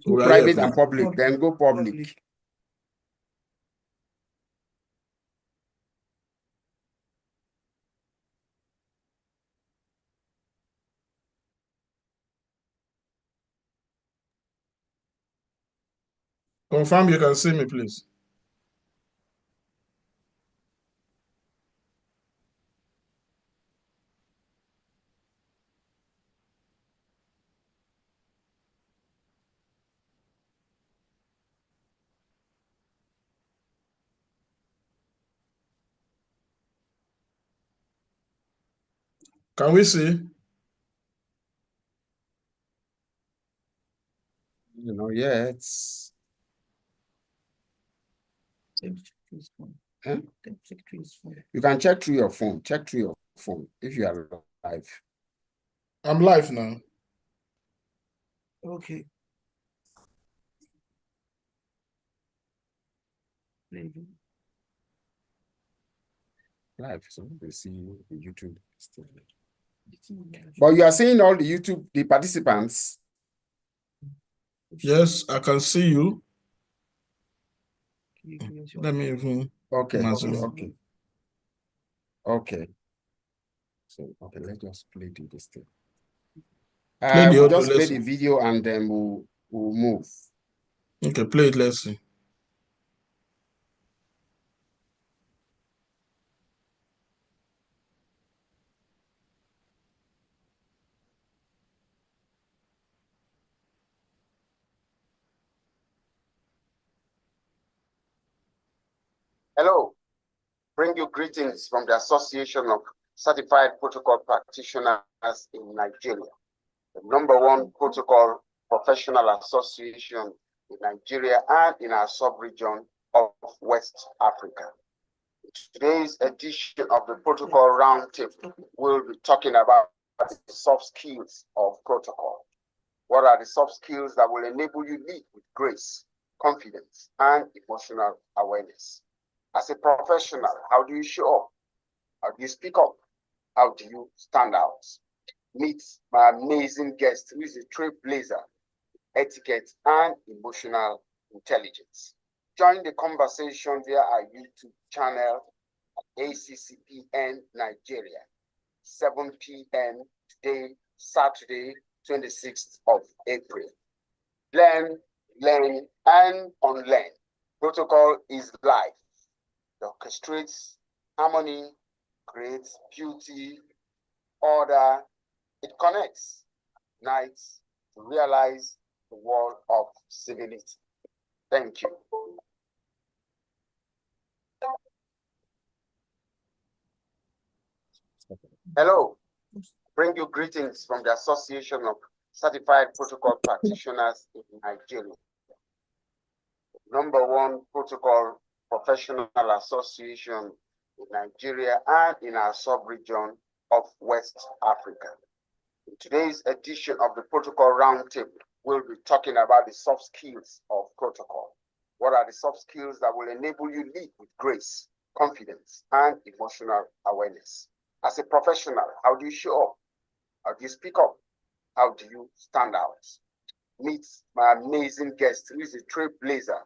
Private and public, then go public. Confirm you can see me, please. Can we see? Yeah, it's. Huh? You can check through your phone. Check through your phone if you are live. I'm live now. Okay. Live, so we see the YouTube. But you are seeing all the YouTube, the participants. Yes, I can see you. Let me even. Okay. Okay. So let's just play this thing. We'll just play the video and then we'll move. Okay, play it. Let's see. Hello. Bring you greetings from the Association of Certified Protocol Practitioners in Nigeria, the #1 protocol professional association in Nigeria and in our sub-region of West Africa. In today's edition of the Protocol Roundtable, we'll be talking about the soft skills of protocol. What are the soft skills that will enable you lead with grace, confidence, and emotional awareness? As a professional, how do you show up? How do you speak up? How do you stand out? Meet my amazing guest, who is a trailblazer, etiquette, and emotional intelligence. Join the conversation via our YouTube channel, ACCPN Nigeria, 7 p.m. today, Saturday, 26th of April. Learn, and unlearn. Protocol is life. It orchestrates harmony, creates beauty, order. It connects, unites to realize the world of civility. Thank you. Hello. Bring you greetings from the Association of Certified Protocol Practitioners in Nigeria, the #1 protocol professional association in Nigeria and in our sub-region of West Africa. In today's edition of the Protocol Roundtable, we'll be talking about the soft skills of protocol. What are the soft skills that will enable you lead with grace, confidence, and emotional awareness? As a professional, how do you show up? How do you speak up? How do you stand out? Meet my amazing guest, who is a trailblazer,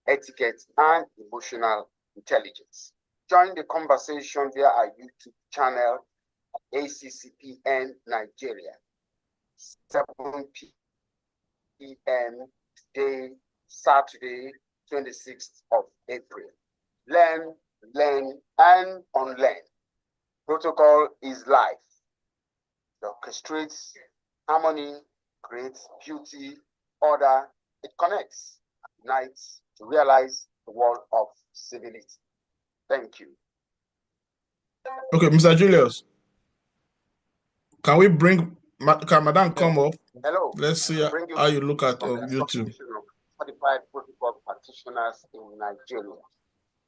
etiquette, and emotional intelligence. Join the conversation via our YouTube channel, ACCPN Nigeria, 7 p.m. today, Saturday, 26th of April. Learn, and unlearn. Protocol is life. It orchestrates harmony, creates beauty, order. It connects, unites to realize the world of civility. Thank you. Okay, Mr. Julius, can we bring Madam come up? Hello. Let's see how you look at YouTube. Certified protocol practitioners in Nigeria,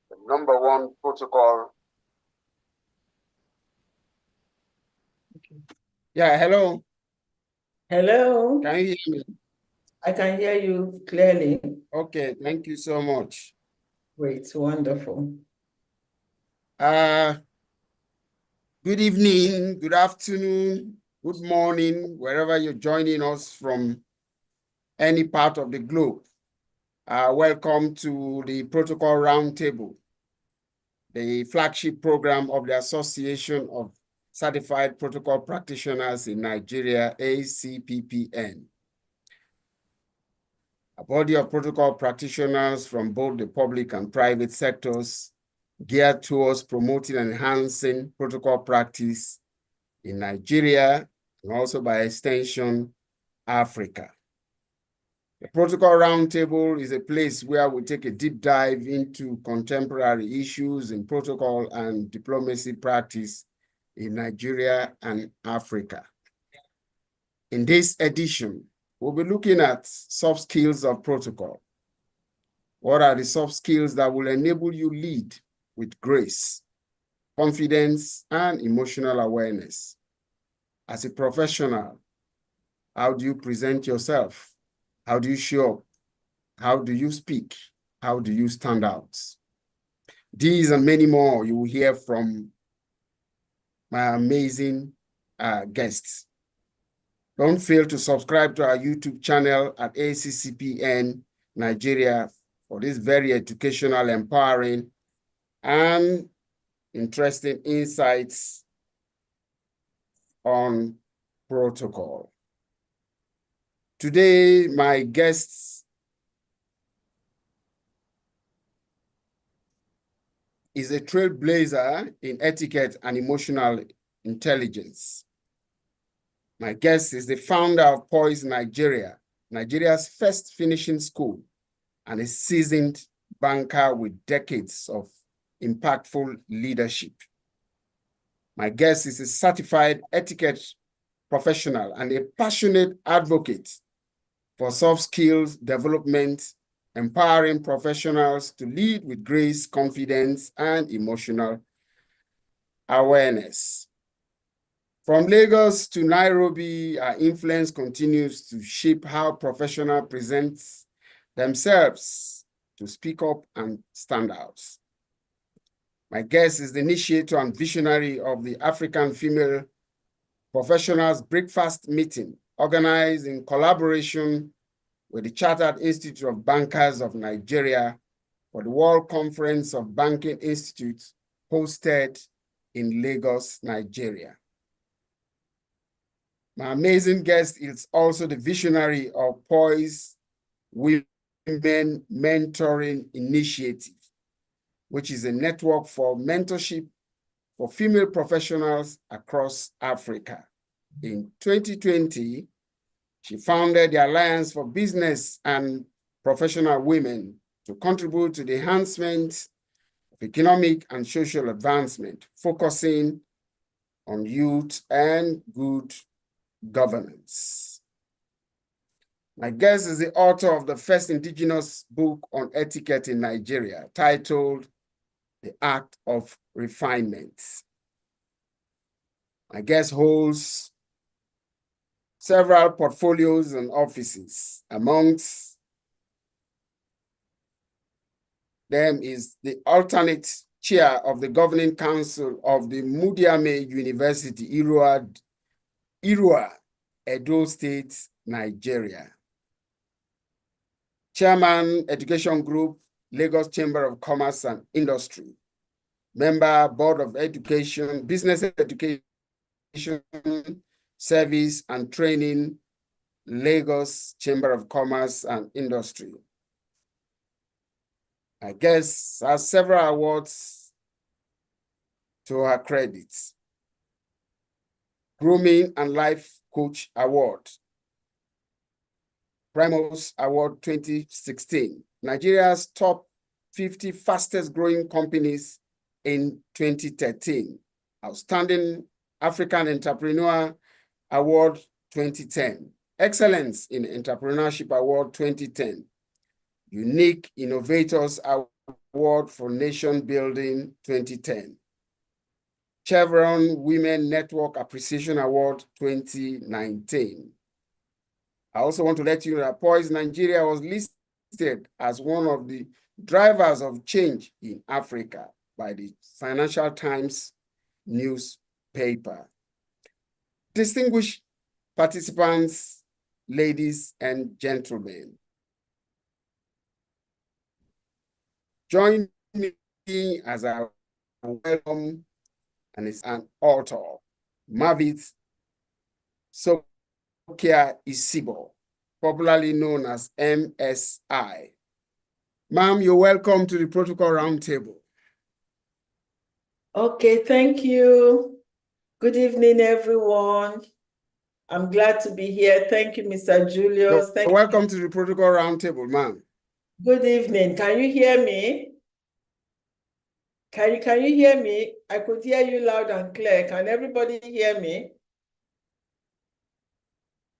the #1 protocol. Yeah, hello. Hello. Can you hear me? I can hear you clearly. Okay, thank you so much. Great, wonderful. Good evening, good afternoon, good morning, wherever you're joining us from any part of the globe are welcome to the Protocol Roundtable, the flagship program of the Association of Certified Protocol Practitioners in Nigeria, ACPPN. A body of protocol practitioners from both the public and private sectors geared towards promoting and enhancing protocol practice in Nigeria and also by extension, Africa. The Protocol Roundtable is a place where we take a deep dive into contemporary issues in protocol and diplomacy practice in Nigeria and Africa. In this edition, we'll be looking at soft skills of protocol. What are the soft skills that will enable you lead with grace, confidence, and emotional awareness? As a professional, how do you present yourself? How do you show up? How do you speak? How do you stand out? These and many more you will hear from my amazing guests. Don't fail to subscribe to our YouTube channel at ACCPN Nigeria for this very educational, empowering, and interesting insights on protocol. Today, my guest is a trailblazer in etiquette and emotional intelligence. My guest is the founder of Poise Nigeria, Nigeria's first finishing school, and a seasoned banker with decades of impactful leadership. My guest is a certified etiquette professional and a passionate advocate for soft skills development, empowering professionals to lead with grace, confidence, and emotional awareness. From Lagos to Nairobi, our influence continues to shape how professionals present themselves to speak up and stand out. My guest is the initiator and visionary of the African Female Professionals Breakfast Meeting, organized in collaboration with the Chartered Institute of Bankers of Nigeria for the World Conference of Banking Institutes hosted in Lagos, Nigeria. My amazing guest is also the visionary of Poise Women Mentoring Initiative, which is a network for mentorship for female professionals across Africa. In 2020, she founded the Alliance for Business and Professional Women to contribute to the enhancement of economic and social advancement, focusing on youth and good governance. My guest is the author of the first indigenous book on etiquette in Nigeria, titled The Art of Refinement. My guest holds several portfolios and offices. Amongst them is the alternate chair of the governing council of the Mudiame University, Irua, Edo State, Nigeria. Chairman, Education Group, Lagos Chamber of Commerce and Industry. Member, Board of Education, Business Education, Service and Training, Lagos Chamber of Commerce and Industry. I guess has several awards to her credit. Grooming and Life Coach Award, Primus Award 2016, Nigeria's top 50 fastest growing companies in 2013, Outstanding African Entrepreneur Award 2010, Excellence in Entrepreneurship Award 2010, Unique Innovators Award for Nation Building 2010, Chevron Women Network Appreciation Award 2019. I also want to let you know that Poise Nigeria was listed as one of the drivers of change in Africa by the Financial Times newspaper. Distinguished participants ladies and gentlemen. Join me as I welcome and is an author, Mavit Sokia Isibo, popularly known as MSI. Ma'am, you're welcome to the Protocol Roundtable. Okay, thank you. Good evening, everyone. I'm glad to be here. Thank you, Mr. Julius. Thank you. Welcome to the Protocol Roundtable, ma'am. Good evening. Can you hear me? Can you hear me? I could hear you loud and clear. Can everybody hear me?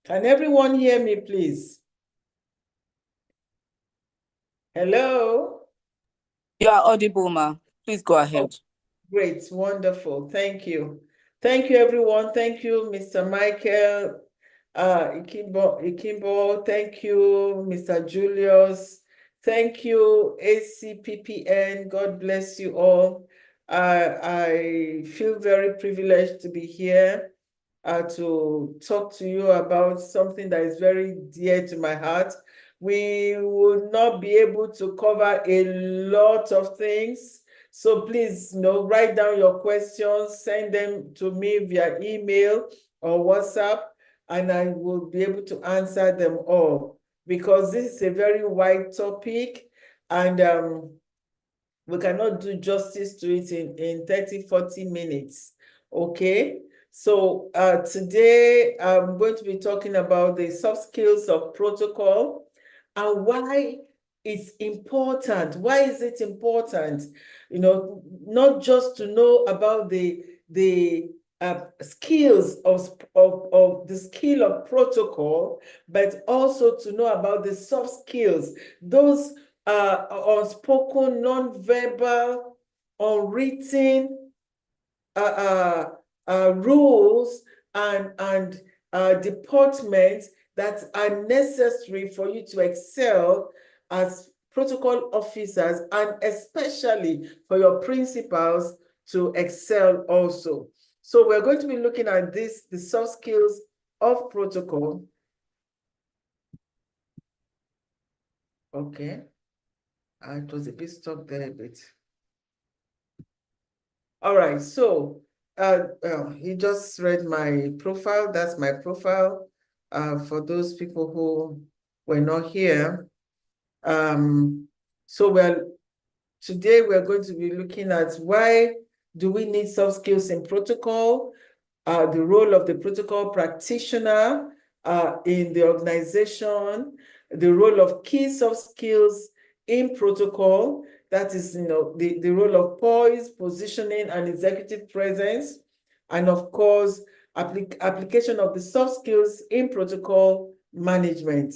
Can everyone hear me, please? Hello? You are audible, ma. Please go ahead. Great, wonderful. Thank you. Thank you, everyone. Thank you, Mr. Michael Ikimbo. Thank you, Mr. Julius. Thank you, ACPPN. God bless you all. I feel very privileged to be here to talk to you about something that is very dear to my heart. We will not be able to cover a lot of things. So please, write down your questions, send them to me via email or WhatsApp, and I will be able to answer them all, because this is a very wide topic, and we cannot do justice to it in 30, 40 minutes, okay? So today I'm going to be talking about the soft skills of protocol and why it's important. Why is it important? Not just to know about the skills of the skill of protocol, but also to know about the soft skills, those unspoken, non-verbal, unwritten rules and departments that are necessary for you to excel as protocol officers, and especially for your principals to excel also. So we're going to be looking at the soft skills of protocol. Okay. It was a bit stuck there a bit. All right, so he just read my profile. That's my profile for those people who were not here. Today we're going to be looking at why do we need soft skills in protocol, the role of the protocol practitioner in the organization, the role of key soft skills in protocol, that is, the role of poise, positioning, and executive presence, and of course, application of the soft skills in protocol management.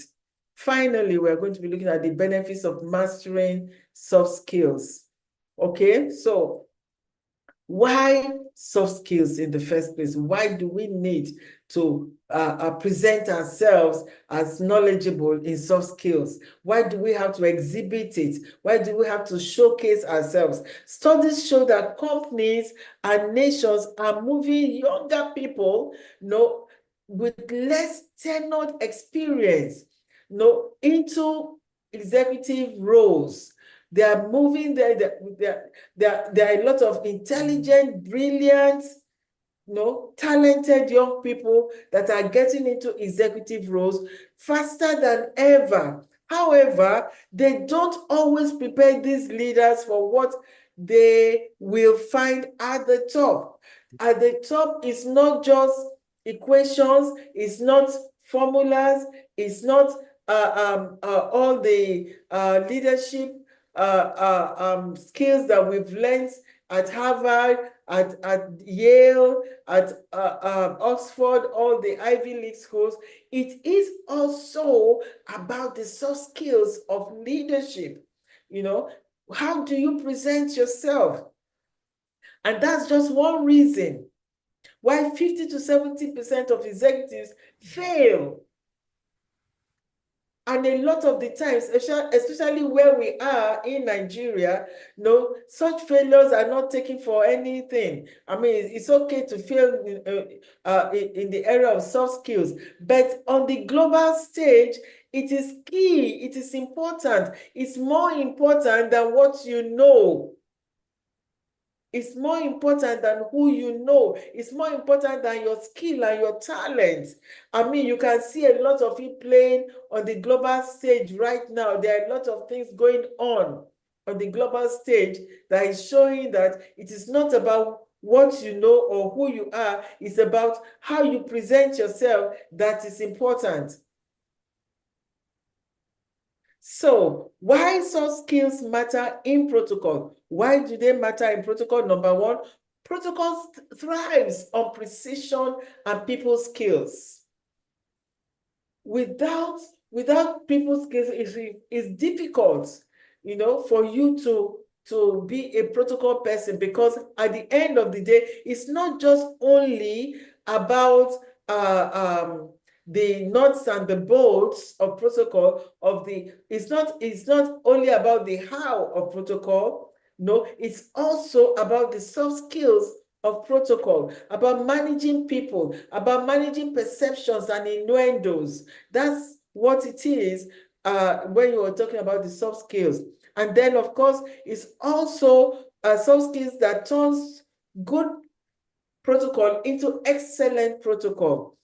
Finally, we're going to be looking at the benefits of mastering soft skills. Okay, so why soft skills in the first place? Why do we need to present ourselves as knowledgeable in soft skills? Why do we have to exhibit it? Why do we have to showcase ourselves? Studies show that companies and nations are moving younger people, with less tenured experience, into executive roles. They are moving there. There are a lot of intelligent, brilliant, talented young people that are getting into executive roles faster than ever. However, they don't always prepare these leaders for what they will find at the top. At the top, it's not just equations, it's not formulas, it's not all the leadership skills that we've learned at Harvard, at Yale, at Oxford, all the Ivy League schools. It is also about the soft skills of leadership. How do you present yourself? And that's just one reason why 50 to 70% of executives fail. And And a lot of the times, especially where we are in Nigeria, no, such failures are not taken for anything. I mean, it's okay to fail in the area of soft skills, but on the global stage, it is key, it is important, it's more important than what you know. It's more important than who you know. It's more important than your skill and your talent. I mean, you can see a lot of you playing on the global stage right now. There are a lot of things going on the global stage that is showing that it is not about what you know or who you are. It's about how you present yourself that is important. So why soft skills matter in protocol? Why do they matter in protocol? Number one, protocol thrives on precision and people skills. Without people skills, it's difficult, you know, for you to be a protocol person, because at the end of the day, it's not just only about the nuts and the bolts of protocol it's not only about the how of protocol. No, it's also about the soft skills of protocol, about managing people, about managing perceptions and innuendos. That's what it is when you are talking about the soft skills. And then, of course, it's also soft skills that turns good protocol into excellent protocol.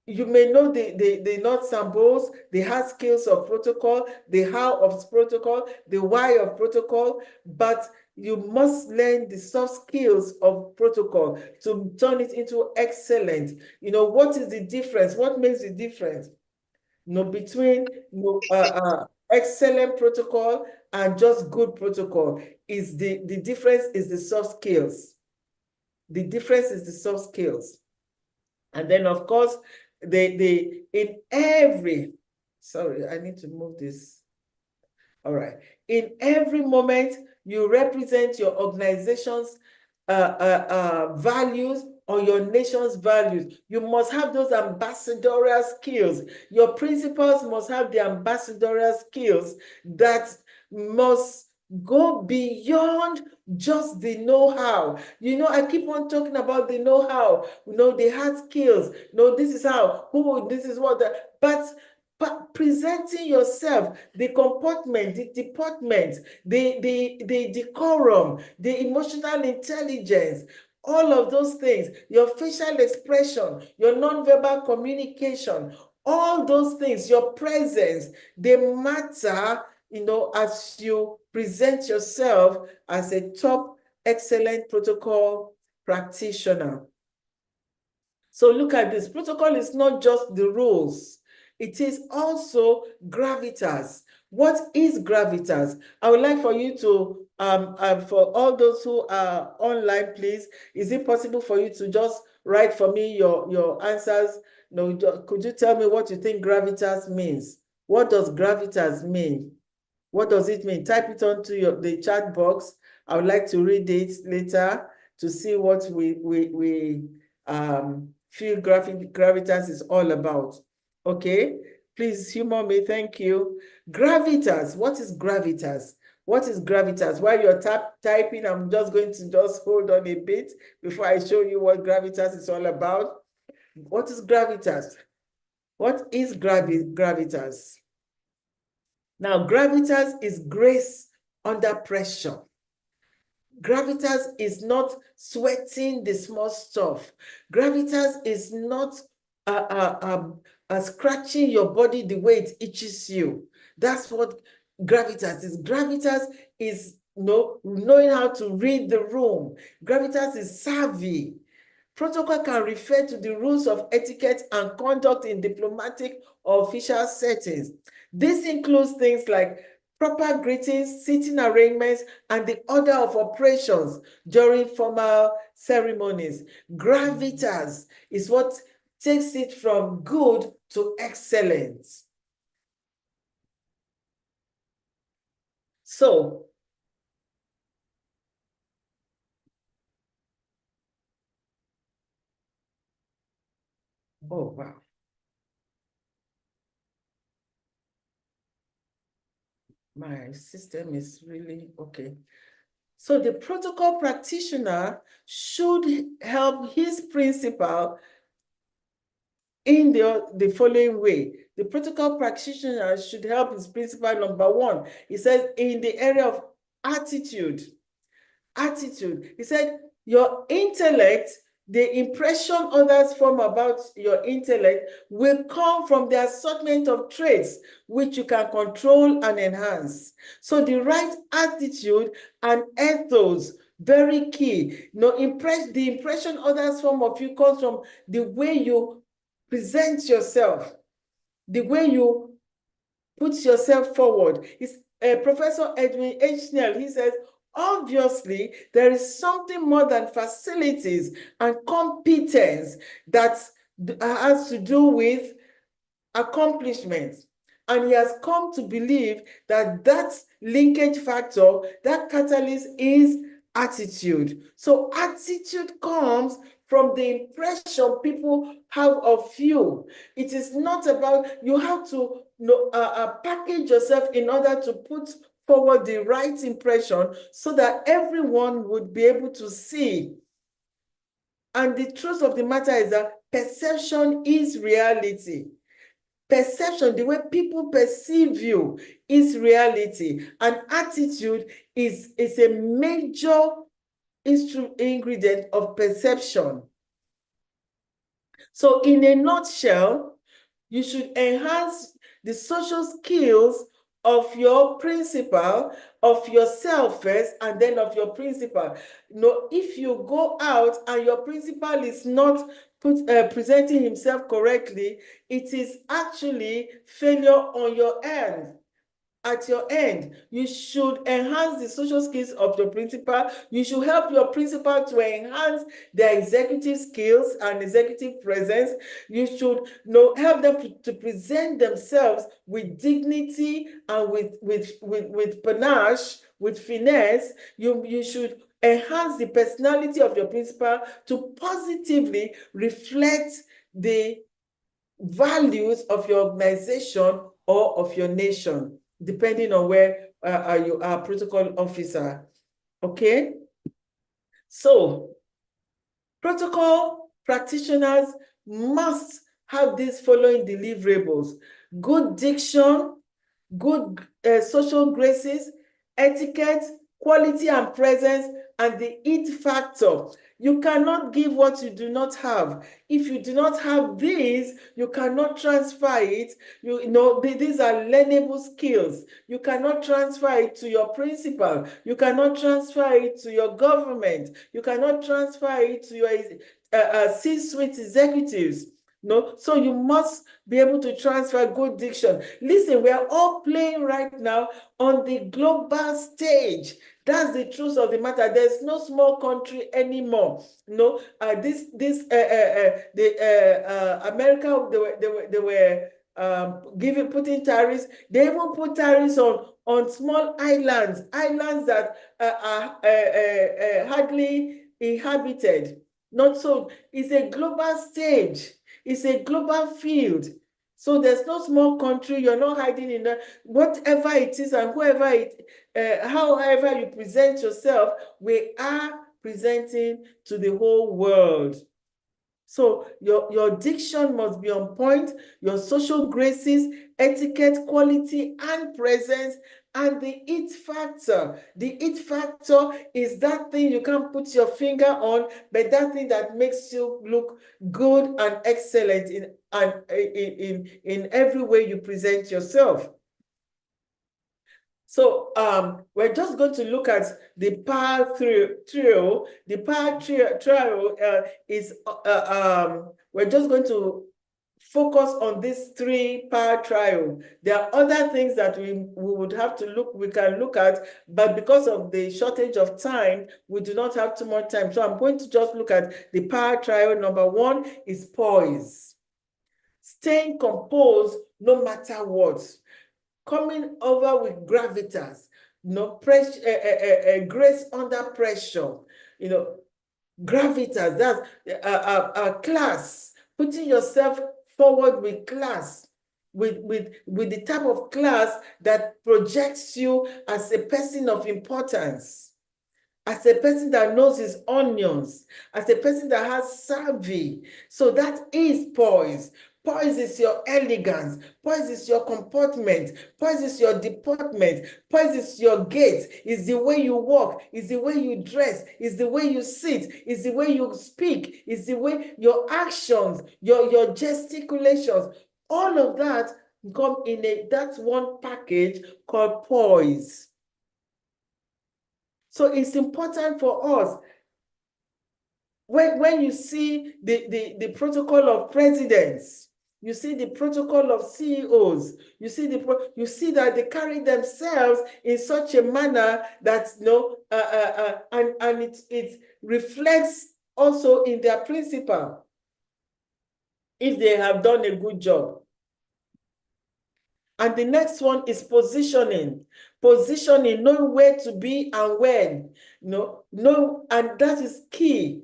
You may know the nuts and bolts, the hard skills of protocol, the how of protocol, the why of protocol, but you must learn the soft skills of protocol to turn it into excellent. You know, what is the difference? What makes the difference? You know, between excellent protocol and just good protocol is the difference is the soft skills. The difference is the soft skills. And then, of course, in every, sorry, I need to move this. All right. In every moment, you represent your organization's values or your nation's values. You must have those ambassadorial skills. Your principals must have the ambassadorial skills that must go beyond just the know-how. You know, I keep on talking about the know-how, you know, the hard skills. No, this is how, this is what, but presenting yourself, the comportment, the deportment, the decorum, the emotional intelligence, all of those things, your facial expression, your nonverbal communication, all those things, your presence, they matter, you know, as you present yourself as a top excellent protocol practitioner. So look at this. Protocol is not just the rules. It is also gravitas. What is gravitas? I would like for you to, for all those who are online, please, is it possible for you to just write for me your answers? No, could you tell me what you think gravitas means? What does gravitas mean? What does it mean? Type it onto the chat box. I would like to read it later to see what we feel gravitas is all about. Okay, please humor me. Thank you. Gravitas. What is gravitas? What is gravitas? While you're typing, I'm just going to just hold on a bit before I show you what gravitas is all about. What is gravitas? What is gravitas? Now, gravitas is grace under pressure. Gravitas is not sweating the small stuff. Gravitas is not scratching your body the way it itches you. That's what gravitas is. Gravitas is knowing how to read the room. Gravitas is savvy. Protocol can refer to the rules of etiquette and conduct in diplomatic or official settings. This includes things like proper greetings, seating arrangements, and the order of operations during formal ceremonies. Gravitas is what takes it from good to excellent. So, oh, wow. My system is really okay. So the protocol practitioner should help his principal in the following way. The protocol practitioner should help his principal, number one. He says in the area of attitude. He said your intellect, the impression others form about your intellect will come from the assortment of traits which you can control and enhance. So the right attitude and ethos, very key. The impression others form of you comes from the way you present yourself, the way you put yourself forward. It's Professor Edwin H. Snell, he says, obviously, there is something more than facilities and competence that has to do with accomplishments. And he has come to believe that that linkage factor, that catalyst is attitude. So attitude comes from the impression people have of you. It is not about, you have to package yourself in order to put forward the right impression so that everyone would be able to see. And the truth of the matter is that perception is reality. Perception, the way people perceive you, is reality. And attitude is a major ingredient of perception. So in a nutshell, you should enhance the social skills of your principal, of yourself first, and then of your principal. If you go out and your principal is not presenting himself correctly, it is actually failure on your end. At your end, you should enhance the social skills of your principal. You should help your principal to enhance their executive skills and executive presence. You should help them to present themselves with dignity and with panache, with finesse. You should enhance the personality of your principal to positively reflect the values of your organization or of your nation, depending on where you are protocol officer. Okay? So, protocol practitioners must have these following deliverables: good diction, good social graces, etiquette, quality and presence, and the it factor. You cannot give what you do not have. If you do not have these, you cannot transfer it. These are learnable skills. You cannot transfer it to your principal. You cannot transfer it to your government. You cannot transfer it to your C-suite executives. So you must be able to transfer good diction. Listen, we are all playing right now on the global stage. That's the truth of the matter. There's no small country anymore. America, they were putting tariffs. They even put tariffs on small islands that are hardly inhabited. Not so. It's a global stage. It's a global field. So there's no small country. You're not hiding in there. Whatever it is and however you present yourself, we are presenting to the whole world. So your diction must be on point, your social graces, etiquette, quality, and presence, and the it factor. The it factor is that thing you can't put your finger on, but that thing that makes you look good and excellent in every way you present yourself. So we're just going to look at the power trio. The power trio is, we're just going to focus on this three power trio. There are other things that we would have to we can look at, but because of the shortage of time, we do not have too much time. So I'm going to just look at the power trio. Number one is poise. Staying composed no matter what. Coming over with gravitas, grace under pressure, gravitas, that's class, putting yourself forward with class. the type of class that projects you as a person of importance, as a person that knows his onions, as a person that has savvy. So that is poise. Poise is your elegance. Poise is your comportment. Poise is your deportment. Poise is your gait. Is the way you walk. Is the way you dress. Is the way you sit. Is the way you speak. Is the way your actions, your gesticulations. All of that come in that's one package called poise. So it's important for us. When you see the protocol of presidents, you see the protocol of CEOs, you see that they carry themselves in such a manner that and it reflects also in their principle if they have done a good job. And the next one is positioning. Positioning, knowing where to be and when. And that is key.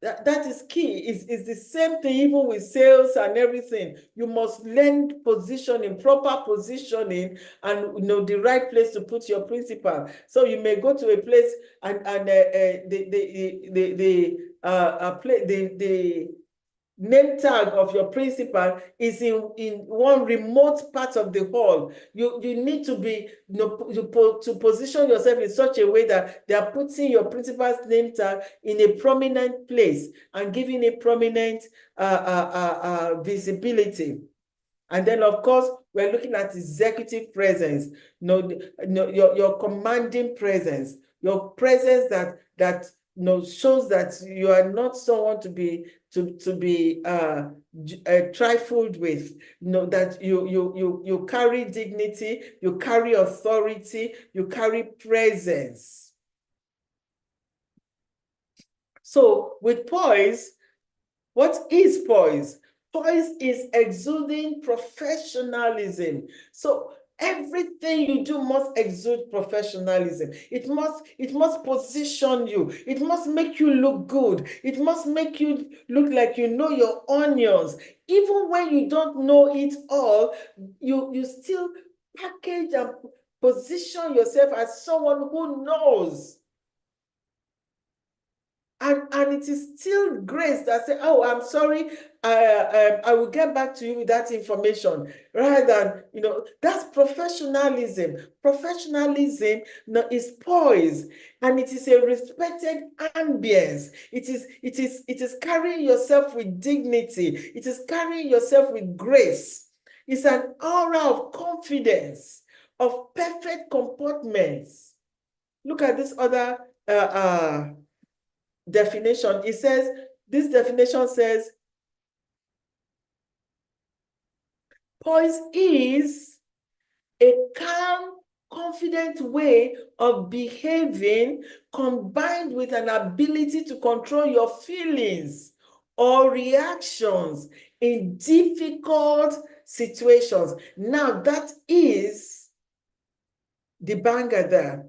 That is key. It's the same thing even with sales and everything. You must learn positioning, proper positioning, and the right place to put your principal. So you may go to a place and the name tag of your principal is in one remote part of the hall. You need to be to position yourself in such a way that they are putting your principal's name tag in a prominent place and giving a prominent visibility. And then, of course, we're looking at executive presence, your commanding presence, your presence that shows that you are not someone to be trifled with. That you carry dignity, you carry authority, you carry presence. So with poise, what is poise? Poise is exuding professionalism. So everything you do must exude professionalism. It must position you. It must make you look good. It must make you look like you know your onions. Even when you don't know it all, you still package and position yourself as someone who knows. And it is still grace that say, oh, I'm sorry, I will get back to you with that information, rather than, that's professionalism. Professionalism is poise, and it is a respected ambience. It is carrying yourself with dignity. It is carrying yourself with grace. It's an aura of confidence, of perfect comportments. Look at this other definition. This definition says, poise is a calm, confident way of behaving combined with an ability to control your feelings or reactions in difficult situations. Now, that is the banger there.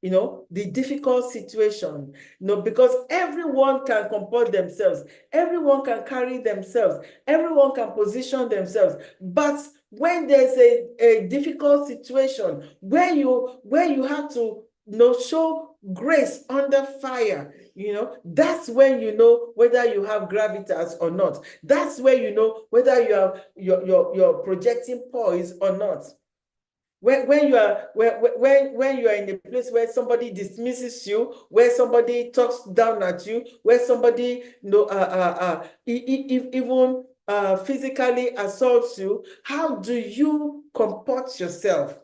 The difficult situation, because everyone can comport themselves, everyone can carry themselves, everyone can position themselves. But when there's a difficult situation where you have to show grace under fire, that's when you know whether you have gravitas or not. That's where you know whether you're projecting poise or not. When you are in a place where somebody dismisses you, where somebody talks down at you, where somebody even physically assaults you, how do you comport yourself?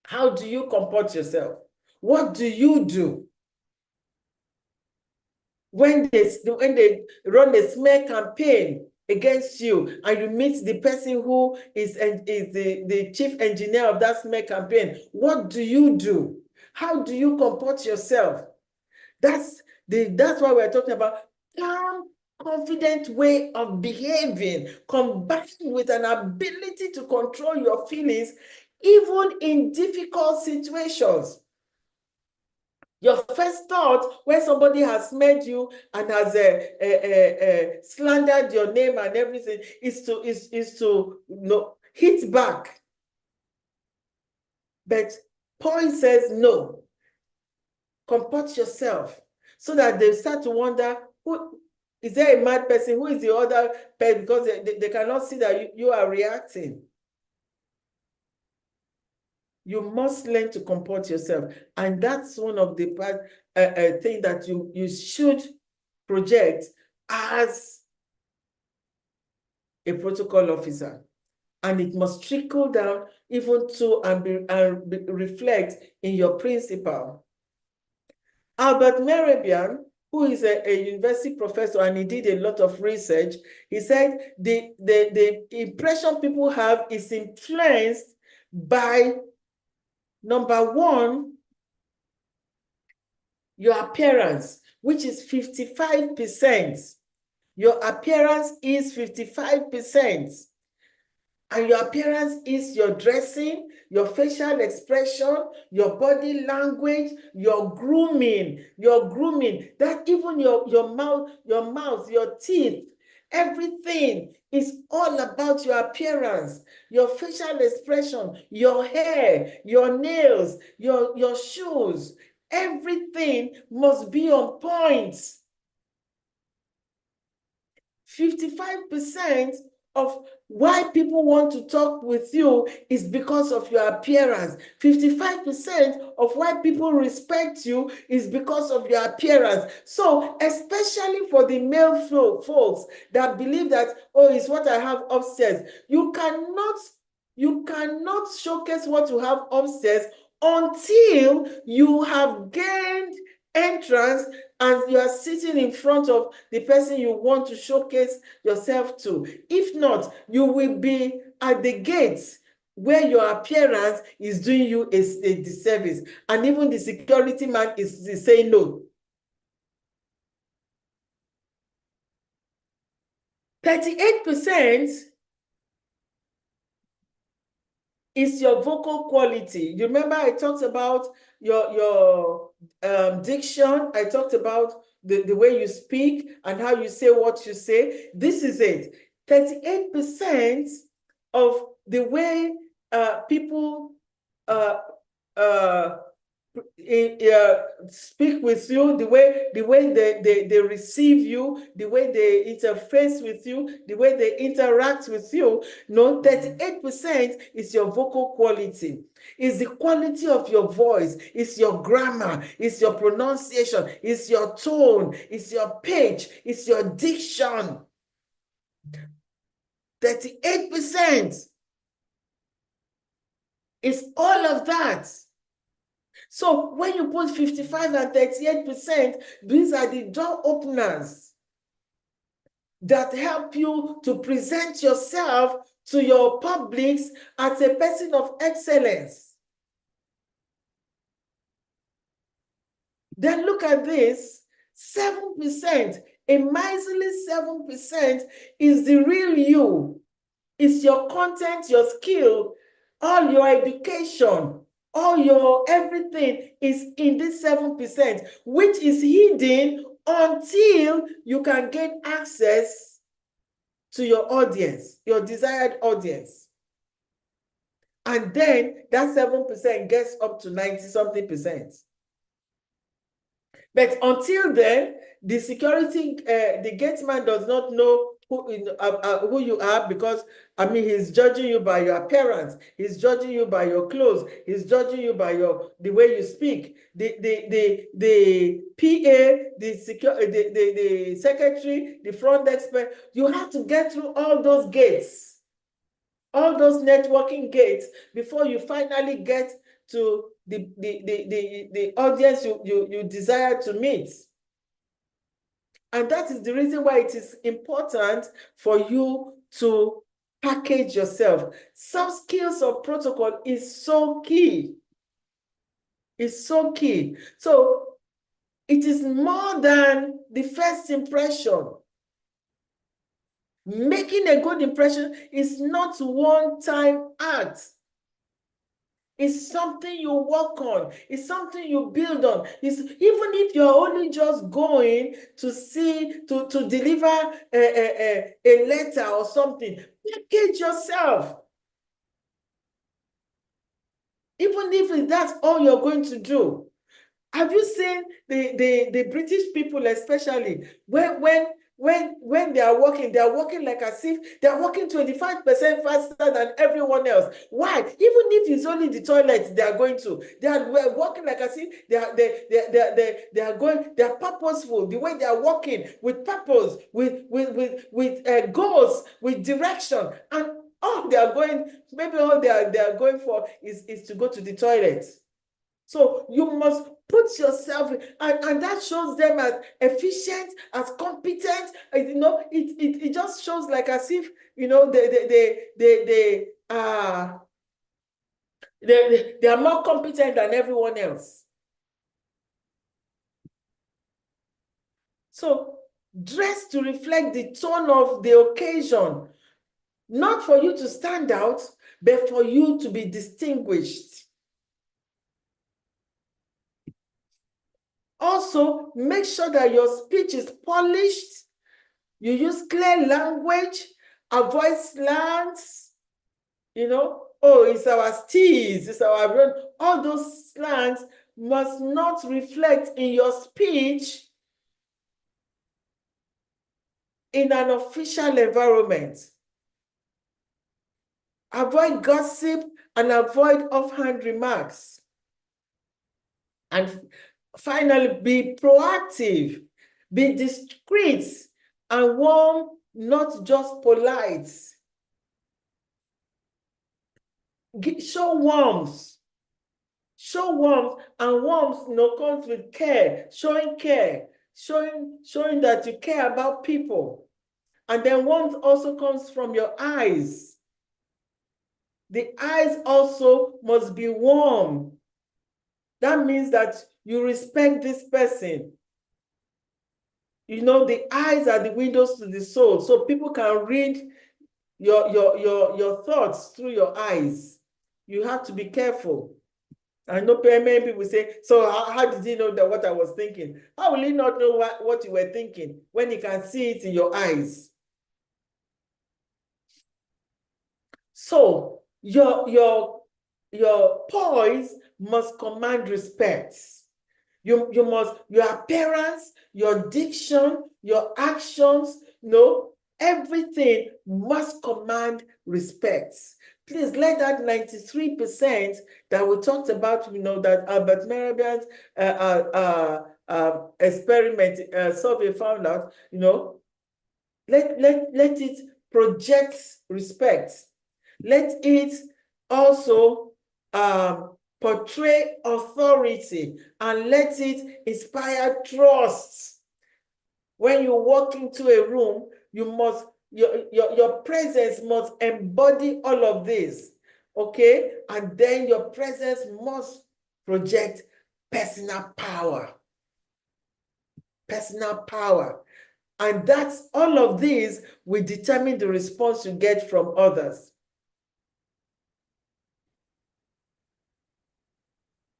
How do you comport yourself? What do you do? When they run a smear campaign against you, and you meet the person who is the chief engineer of that smear campaign, what do you do? How do you comport yourself? That's why we're talking about calm, confident way of behaving, combined with an ability to control your feelings, even in difficult situations. Your first thought when somebody has met you and has slandered your name and everything is to hit back. But Paul says no. Comport yourself so that they start to wonder, who is there a mad person? Who is the other person? Because they cannot see that you are reacting. You must learn to comport yourself. And that's one of the thing that you should project as a protocol officer. And it must trickle down even to and reflect in your principal. Albert Mehrabian, who is a university professor, and he did a lot of research, he said the impression people have is influenced by, number one, your appearance, which is 55%. Your appearance is 55%. And your appearance is your dressing, your facial expression, your body language, your grooming, that even your mouth, your teeth, everything is all about your appearance, your facial expression, your hair, your nails, your shoes. Everything must be on point. 55% of why people want to talk with you is because of your appearance. 55% of why people respect you is because of your appearance. So, especially for the male folks that believe that, oh, it's what I have upstairs. You cannot showcase what you have upstairs until you have gained entrance and you are sitting in front of the person you want to showcase yourself to. If not, you will be at the gates where your appearance is doing you a disservice. And even the security man is saying no. 38% is your vocal quality. You remember I talked about your diction. I talked about the way you speak and how you say what you say. This is it. 38% of the way people speak with you, the way they receive you, the way they interface with you, the way they interact with you. No, 38% is your vocal quality. It's the quality of your voice, it's your grammar, it's your pronunciation, it's your tone, it's your pitch, it's your diction. 38% is all of that. So when you put 55 and 38%, these are the door openers that help you to present yourself to your publics as a person of excellence. Then look at this, 7%, a miserly 7% is the real you. It's your content, your skill, all your education, all your everything is in this 7%, which is hidden until you can gain access to your audience, your desired audience. And then that 7% gets up to 90-something%. But until then, the security, the gateman does not know who you are, because, I mean, he's judging you by your appearance. He's judging you by your clothes. He's judging you by the way you speak. The PA, the secretary, the front desk, you have to get through all those gates, all those networking gates before you finally get to the audience you desire to meet. And that is the reason why it is important for you to package yourself. Soft skills of protocol is so key. It's so key. So it is more than the first impression. Making a good impression is not one-time act. It's something you work on. It's something you build on. It's, even if you're only just going to see, to deliver a letter or something, package yourself. Even if that's all you're going to do. Have you seen the British people, especially when they are working like as if they are working 25% faster than everyone else. Why? Even if it's only the toilet they are going to, they are working like as if they are going. They are purposeful. The way they are working with purpose, with goals, with direction, and all they are going. Maybe all they are going for is to go to the toilet. So you must put yourself, and that shows them as efficient, as competent. You know, it just shows like as if, you know, they are more competent than everyone else. So dress to reflect the tone of the occasion, not for you to stand out, but for you to be distinguished. Also, make sure that your speech is polished. You use clear language, avoid slangs, you know, oh, it's our steez, it's our run. All those slangs must not reflect in your speech in an official environment. Avoid gossip and avoid offhand remarks. And finally, be proactive, be discreet and warm, not just polite. Show warmth. Show warmth, and warmth, you know, comes with care, showing that you care about people. And then warmth also comes from your eyes. The eyes also must be warm. That means that you respect this person. You know, the eyes are the windows to the soul, so people can read your thoughts through your eyes. You have to be careful. I know many people say, so how did he know that what I was thinking? How will he not know what you were thinking when he can see it in your eyes? So your poise must command respect. You must, your appearance, your diction, your actions, no, everything must command respect. Please let that 93% that we talked about, you know, that Albert Mehrabian's experiment survey found out, you know, let it project respect. Let it also portray authority, and let it inspire trust. When you walk into a room, you must, your presence must embody all of this, okay? And then your presence must project personal power. Personal power. And that's, all of these will determine the response you get from others.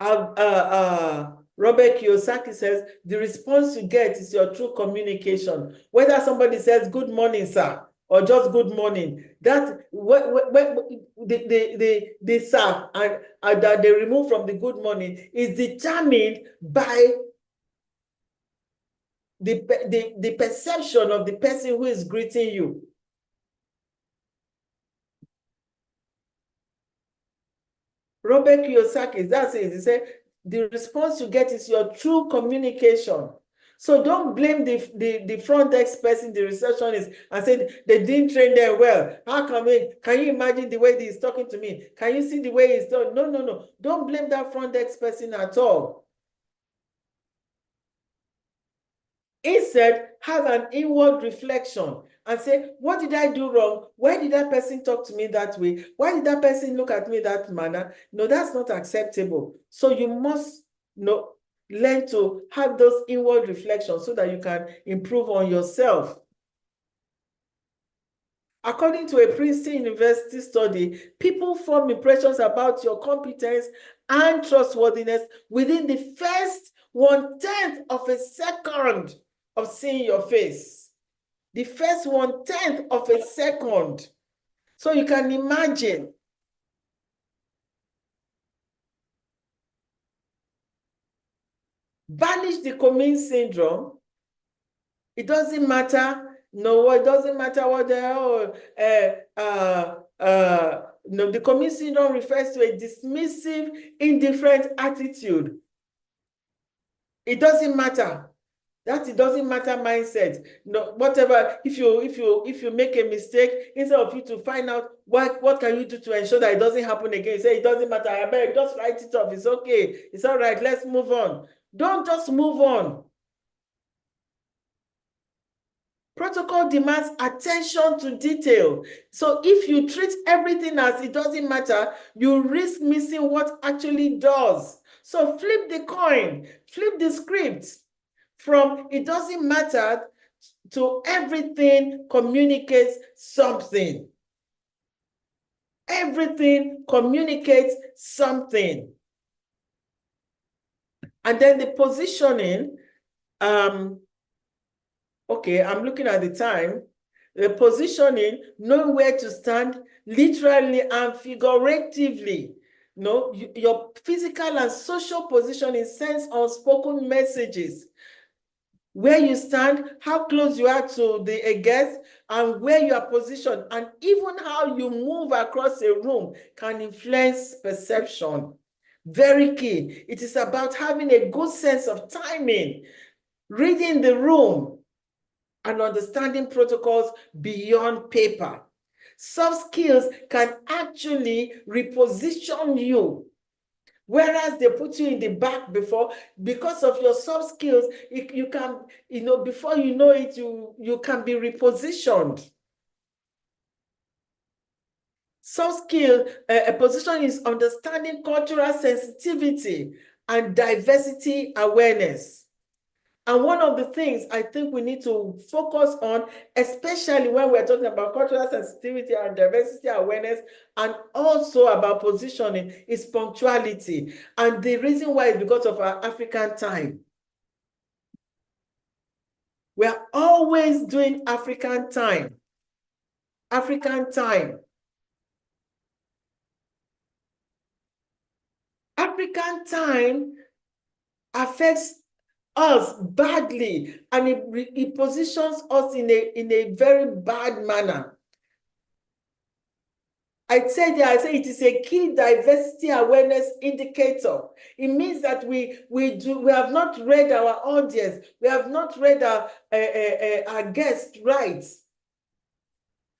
Robert Kiyosaki says, the response you get is your true communication. Whether somebody says, good morning, sir, or just good morning, that the sir and that they remove from the good morning is determined by the perception of the person who is greeting you. Robert Kiyosaki, that's it. He said, the response you get is your true communication. So don't blame the front desk person, the receptionist, and say they didn't train them well. How come can you imagine the way he's talking to me? Can you see the way he's talking? No. Don't blame that front desk person at all. Instead, have an inward reflection and say, what did I do wrong? Why did that person talk to me that way? Why did that person look at me that manner? No, that's not acceptable. So you must learn to have those inward reflections so that you can improve on yourself. According to a Princeton University study, people form impressions about your competence and trustworthiness within the first 1/10 of a second of seeing your face. The first 1/10 of a second. So you can imagine. Banish the Cummings syndrome. It doesn't matter. No, it doesn't matter what the hell. No, the Cummings syndrome refers to a dismissive, indifferent attitude. It doesn't matter. That it doesn't matter mindset. No, whatever. If you make a mistake, instead of you to find out what can you do to ensure that it doesn't happen again, you say it doesn't matter. I beg, just write it off. It's okay. It's all right. Let's move on. Don't just move on. Protocol demands attention to detail. So if you treat everything as it doesn't matter, you risk missing what actually does. So flip the coin, flip the script from it doesn't matter to everything communicates something. Everything communicates something. And then the positioning, okay, I'm looking at the time. The positioning, knowing where to stand, literally and figuratively. No, your physical and social positioning sends unspoken messages. Where you stand, how close you are to the guest, and where you are positioned, and even how you move across a room can influence perception. Very key. It is about having a good sense of timing, reading the room, and understanding protocols beyond paper. Soft skills can actually reposition you. Whereas they put you in the back before, because of your soft skills, you can, before you know it, you can be repositioned. Soft skill, a position is understanding cultural sensitivity and diversity awareness. And one of the things I think we need to focus on, especially when we're talking about cultural sensitivity and diversity awareness, and also about positioning, is punctuality. And the reason why is because of our African time. We're always doing African time. African time. African time affects us badly, and it positions us in a very bad manner. I say it is a key diversity awareness indicator. It means that we have not read our audience, we have not read our guest rights.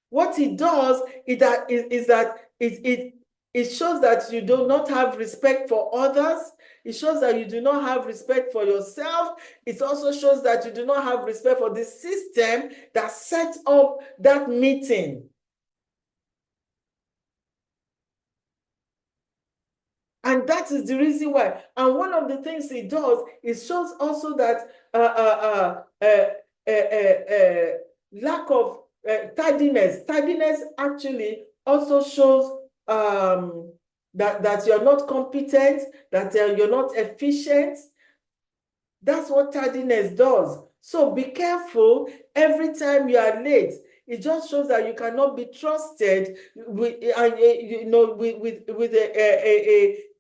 What it does is that it shows that you do not have respect for others. It shows that you do not have respect for yourself. It also shows that you do not have respect for the system that set up that meeting. And that is the reason why. And one of the things it does, it shows also that lack of tardiness. Tardiness actually also shows that you're not competent, that you're not efficient. That's what tardiness does. So be careful every time you are late. It just shows that you cannot be trusted with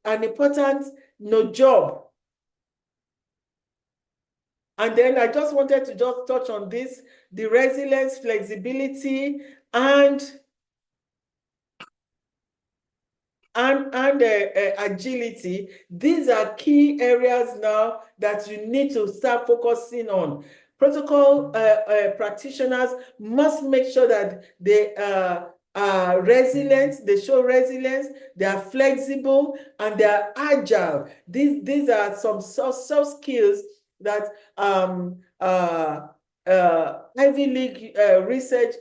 an important job. And then I just wanted to just touch on this, the resilience, flexibility, and agility. These are key areas now that you need to start focusing on. Protocol practitioners must make sure that they are resilient, they show resilience, they are flexible, and they are agile. These are some soft skills that Ivy League research,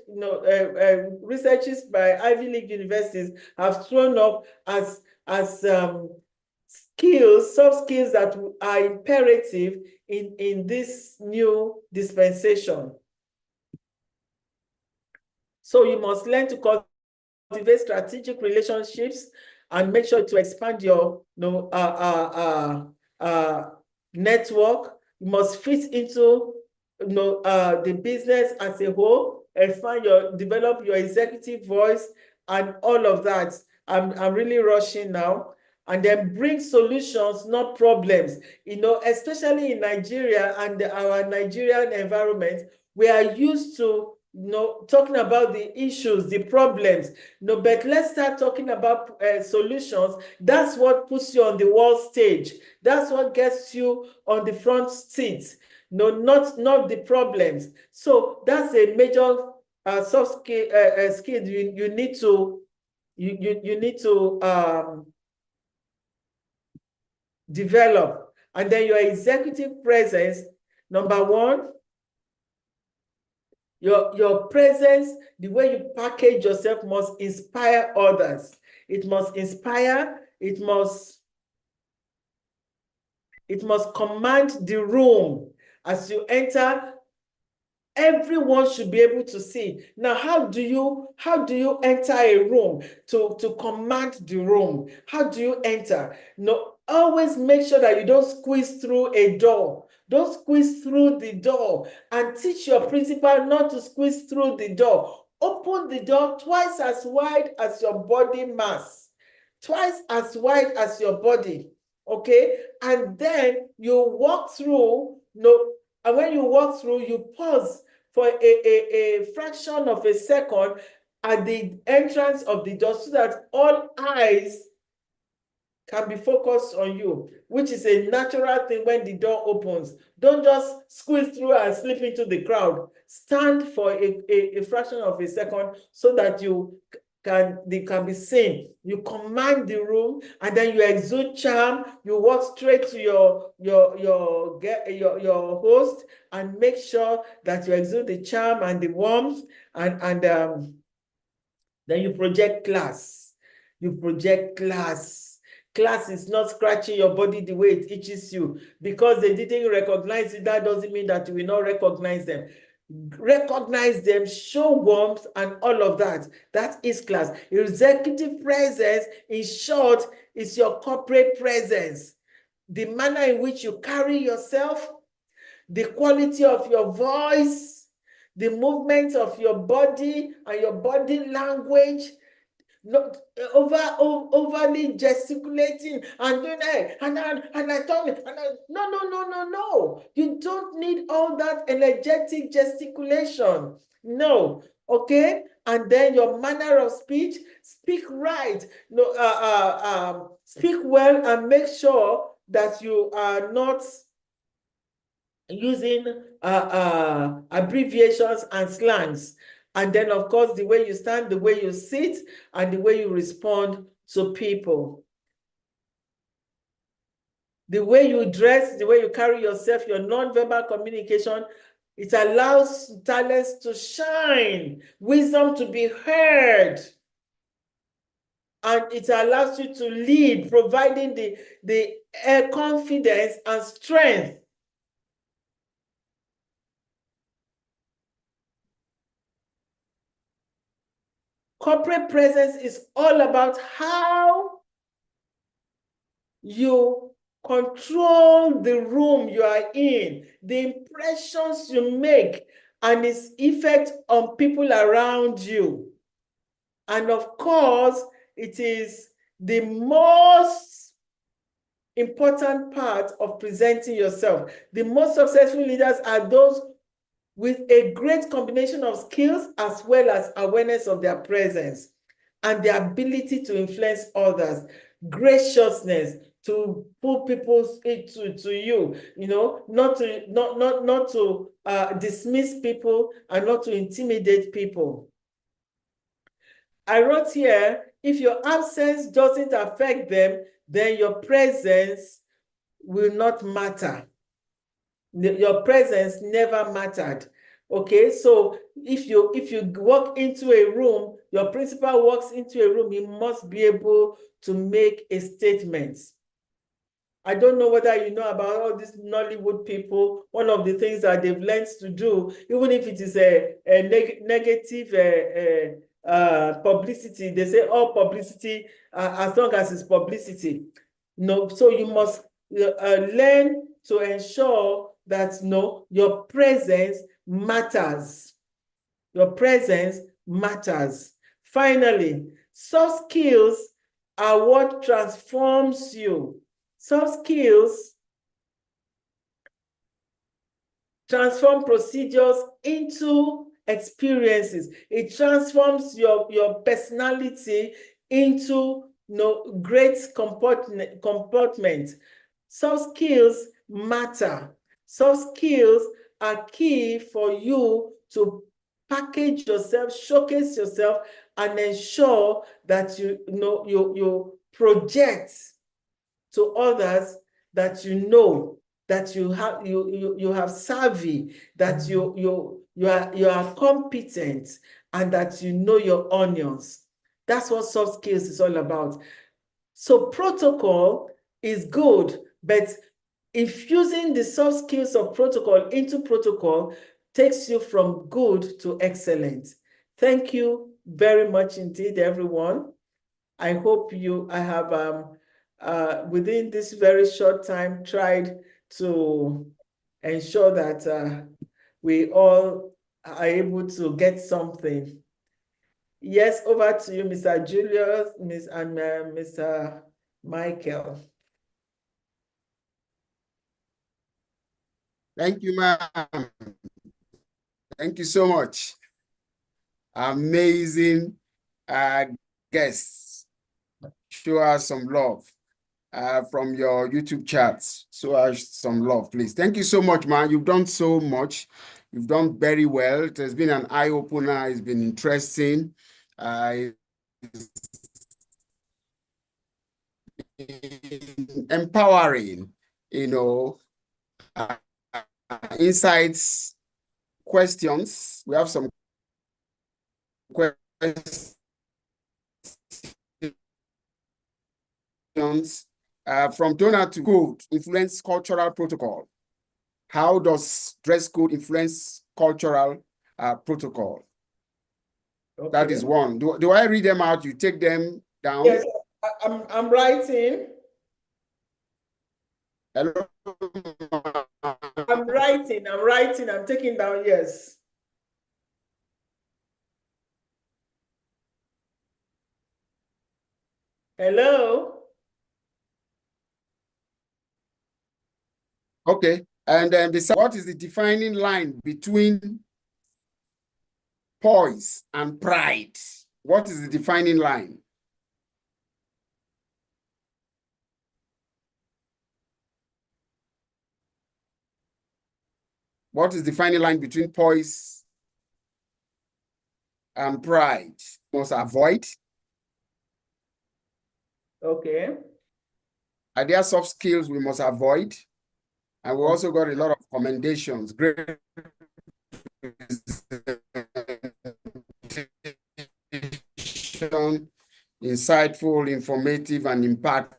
researches by Ivy League universities have thrown up as skills, soft skills that are imperative in this new dispensation. So you must learn to cultivate strategic relationships and make sure to expand your network. You must fit into the business as a whole, develop your executive voice and all of that. I'm really rushing now. And then bring solutions, not problems. Especially in Nigeria and our Nigerian environment, we are used to talking about the issues, the problems. But let's start talking about solutions. That's what puts you on the world stage. That's what gets you on the front seat. Not the problems. So that's a major soft skill you need to develop. And then your executive presence, number one, your presence, the way you package yourself must inspire others. It must inspire, it must command the room. As you enter, everyone should be able to see. Now, how do you enter a room to command the room? How do you enter? Always make sure that you don't squeeze through a door. Don't squeeze through the door, and teach your principal not to squeeze through the door. Open the door twice as wide as your body mass. Twice as wide as your body. Okay? And then you walk through, and when you walk through, you pause for a fraction of a second at the entrance of the door so that all eyes can be focused on you, which is a natural thing when the door opens. Don't just squeeze through and slip into the crowd. Stand for a fraction of a second so that they can be seen. You command the room, and then you exude charm. You walk straight to your host and make sure that you exude the charm and the warmth, and then you project class. You project class. Class is not scratching your body the way it itches you. Because they didn't recognize it, that doesn't mean that you will not recognize them. Recognize them, show warmth, and all of that. That is class. Executive presence, in short, is your corporate presence. The manner in which you carry yourself, the quality of your voice, the movement of your body and your body language. Not overly gesticulating and doing no. You don't need all that energetic gesticulation. No. Okay. And then your manner of speech, speak right. Speak well, and make sure that you are not using abbreviations and slangs. And then, of course, the way you stand, the way you sit, and the way you respond to people. The way you dress, the way you carry yourself, your nonverbal communication, it allows talents to shine, wisdom to be heard. And it allows you to lead, providing the confidence and strength. Corporate presence is all about how you control the room you are in, the impressions you make, and its effect on people around you. And of course, it is the most important part of presenting yourself. The most successful leaders are those with a great combination of skills as well as awareness of their presence and the ability to influence others, graciousness to pull people to you, not to dismiss people and not to intimidate people. I wrote here, if your absence doesn't affect them, then your presence will not matter. Your presence never mattered. Okay, so if you walk into a room, your principal walks into a room, he must be able to make a statement. I don't know whether you know about all these Nollywood people. One of the things that they've learned to do, even if it is a negative publicity, they say all publicity, as long as it's publicity. No, so you must learn to ensure that your presence matters. Your presence matters. Finally, soft skills are what transforms you. Soft skills transform procedures into experiences. It transforms your personality into great comportment. Soft skills matter. Soft skills are key for you to package yourself, showcase yourself, and ensure that you project to others that that you have savvy, that you are competent, and that you know your onions. That's what soft skills is all about. So protocol is good, but infusing the soft skills of protocol into protocol takes you from good to excellent. Thank you very much indeed, everyone. I hope I have, within this very short time, tried to ensure that we all are able to get something. Yes, over to you, Mr. Julius, and Mr. Michael. Thank you, ma'am. Thank you so much. Amazing guests. Show us some love from your YouTube chats. Show us some love, please. Thank you so much, man. You've done so much. You've done very well. It has been an eye-opener. It's been interesting. Empowering, insights, questions. We have some questions from Donald to code influence cultural protocol. How does dress code influence cultural protocol? Okay. That is one. Do I read them out? You take them down? Yes, I'm writing. Hello? I'm writing, I'm taking down, yes. Hello? Okay, and then what is the defining line between poise and pride? What is the defining line? What is the defining line between poise and pride? Must avoid. Okay. Are there soft skills we must avoid? And we also got a lot of commendations. Great. Insightful, informative, and impactful.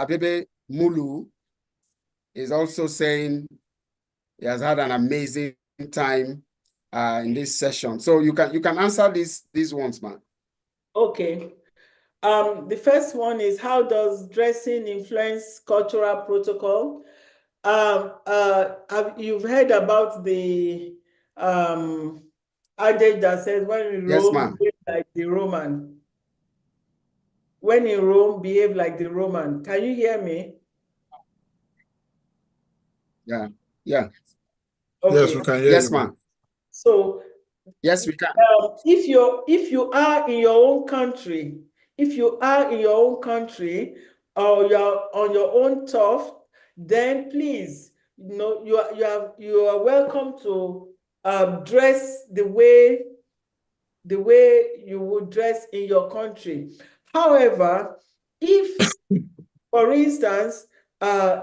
Bebe Mulu is also saying he has had an amazing time in this session. So you can answer these ones, man. Okay. The first one is, how does dressing influence cultural protocol? You've heard about the adage that says, when in Rome, behave like the Roman. When in Rome, behave like the Roman. Can you hear me? Yeah. Okay. Yes, we can hear you. Yes, ma'am. So yes, we can. If you are in your own country, or you're on your own turf, then please, you are welcome to dress the way you would dress in your country. However, if, for instance,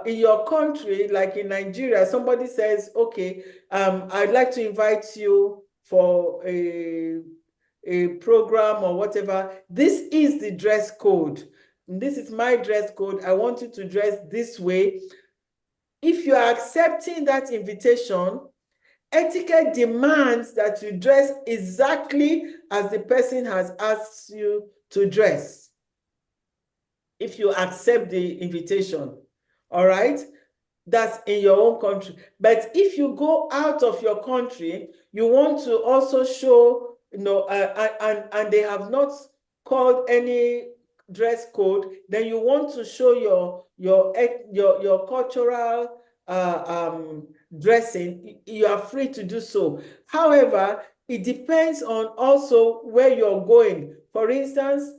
in your country, like in Nigeria, somebody says, okay, I'd like to invite you for a a program or whatever, this is the dress code. And this is my dress code. I want you to dress this way. If you are accepting that invitation, etiquette demands that you dress exactly as the person has asked you to dress. If you accept the invitation, all right? That's in your own country. But if you go out of your country, you want to also show, and they have not called any dress code, then you want to show your cultural dressing, you are free to do so. However, it depends on also where you're going. For instance,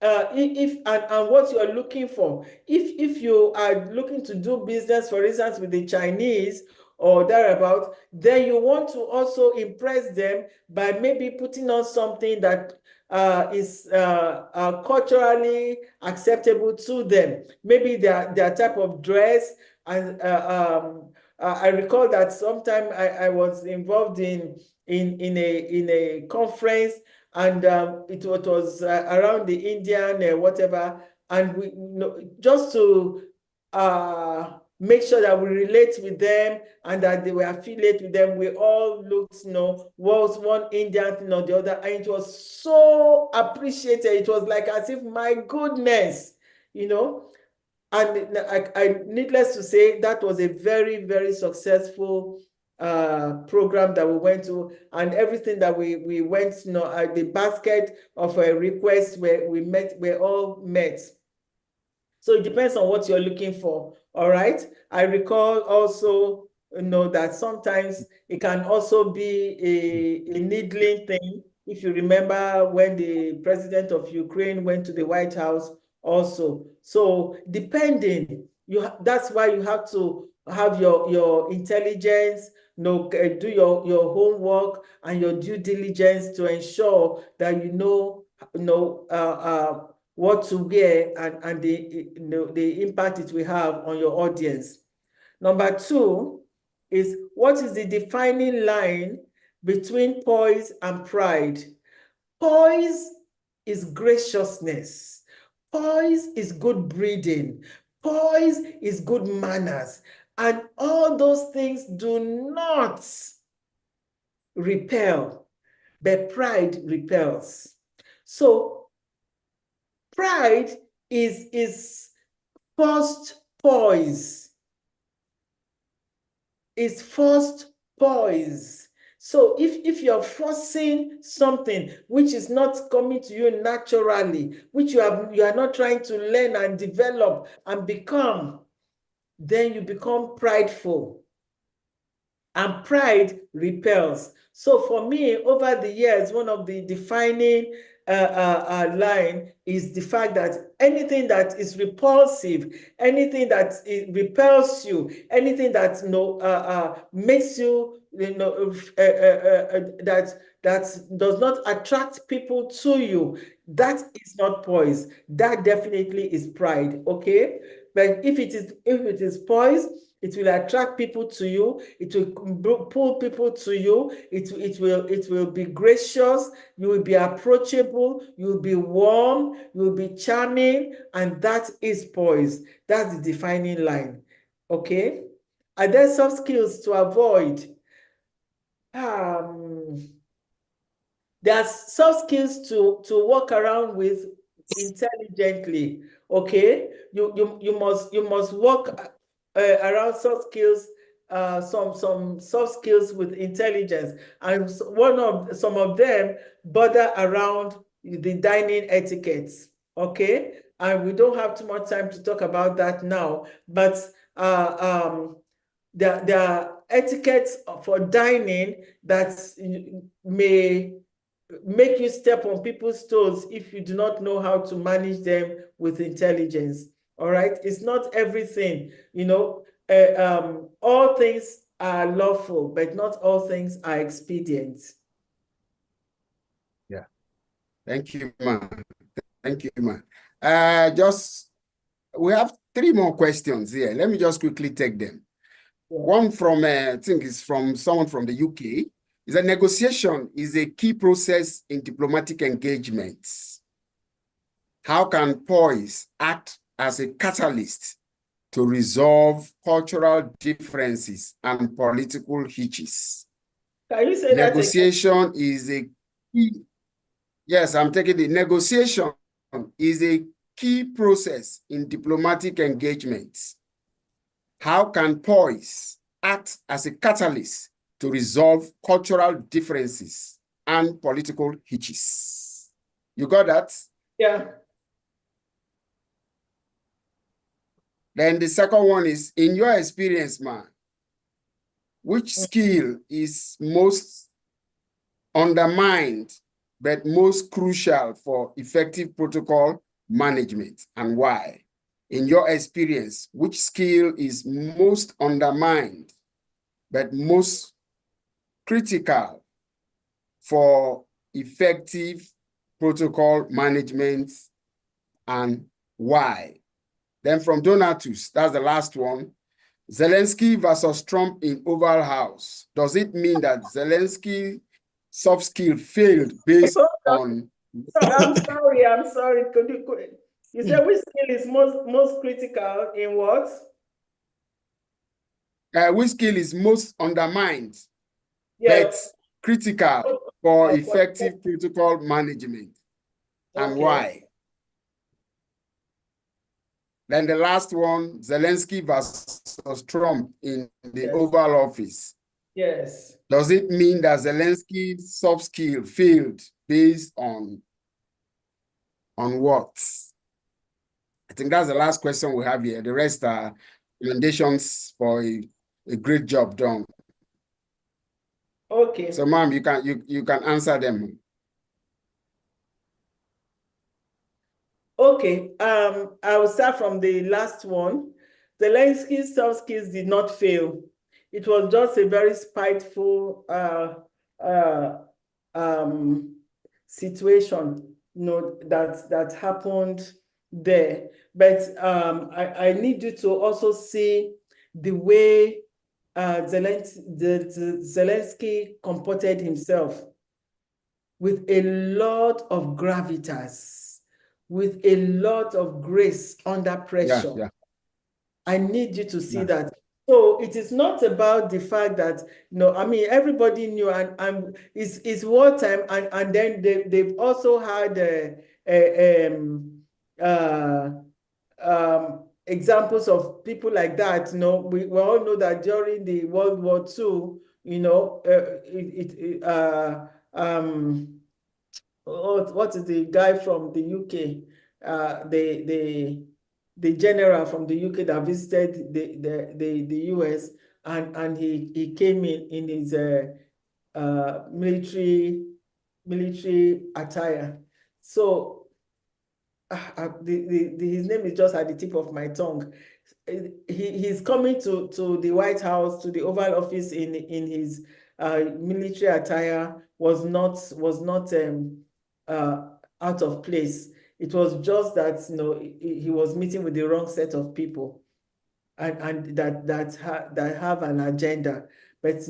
and what you are looking for. If you are looking to do business, for instance, with the Chinese or thereabout, then you want to also impress them by maybe putting on something that is culturally acceptable to them. Maybe their type of dress. And I recall that sometime I was involved in a conference, and it was around the Indian whatever, and we just to make sure that we relate with them and that they were affiliated with them. We all looked, was one Indian thing or the other, and it was so appreciated. It was like as if, my goodness, and I needless to say, that was a very, very successful program that we went to, and everything that we went, the basket of requests where we all met. So it depends on what you're looking for. All right. I recall also, that sometimes it can also be a needling thing. If you remember when the president of Ukraine went to the White House also. So depending, that's why you have to have your intelligence, do your homework and your due diligence to ensure that what to wear and the impact it will have on your audience. Number two is, what is the defining line between poise and pride? Poise is graciousness. Poise is good breeding. Poise is good manners. And all those things do not repel, but pride repels. So pride is forced poise. It's forced poise. So if you're forcing something which is not coming to you naturally, which you are not trying to learn and develop and become, then you become prideful. And pride repels. So for me, over the years, one of the defining line is the fact that anything that is repulsive, anything that repels you, anything that makes you, that does not attract people to you, that is not poise. That definitely is pride. Okay, but if it is poise, it will attract people to you. It will pull people to you. It will be gracious. You will be approachable. You will be warm. You will be charming. And that is poise. That's the defining line. Okay? Are there soft skills to avoid? There are soft skills to walk around with intelligently. Okay? You must walk around soft skills, some soft skills with intelligence, and some of them border around the dining etiquettes. Okay, and we don't have too much time to talk about that now, but there are etiquettes for dining that may make you step on people's toes if you do not know how to manage them with intelligence. All right, it's not everything, all things are lawful, but not all things are expedient. Yeah. Thank you, man. Thank you, man. We have 3 more questions here. Let me just quickly take them. Yeah. One from, I think it's from someone from the UK. is that negotiation is a key process in diplomatic engagements. How can poise act as a catalyst to resolve cultural differences and political hitches? Can you say that again? Negotiation is a key. Yes, I'm taking it. Negotiation is a key process in diplomatic engagements. How can poise act as a catalyst to resolve cultural differences and political hitches? You got that? Yeah. Then the second one is, in your experience, man, which skill is most undermined but most crucial for effective protocol management, and why? In your experience, which skill is most undermined but most critical for effective protocol management, and why? Then from Donatus, that's the last one. Zelensky versus Trump in Oval House. Does it mean that Zelensky soft skill failed based on? I'm sorry. You said which skill is most critical in what? Which skill is most undermined Yeah. but critical for effective protocol management, and why? Then the last one, Zelensky versus Trump in the Oval Office. Yes. Does it mean that Zelensky's soft skill failed based on what? I think that's the last question we have here. The rest are recommendations for a great job done. Okay. So, ma'am, you can answer them. Okay. I will start from the last one. Zelensky's soft skills did not fail. It was just a very spiteful situation, that happened there. But I need you to also see the way Zelensky comported himself with a lot of gravitas, with a lot of grace under pressure. Yeah. I need you to see that. So it is not about the fact that, everybody knew, and it's wartime, and then they've also had examples of people like that. We all know that during the World War II, what is the guy from the UK? The general from the UK that visited the US, and he came in his military attire. So his name is just at the tip of my tongue. He's coming to the White House, to the Oval Office in his military attire was not out of place. It was just that he was meeting with the wrong set of people, and that have an agenda. But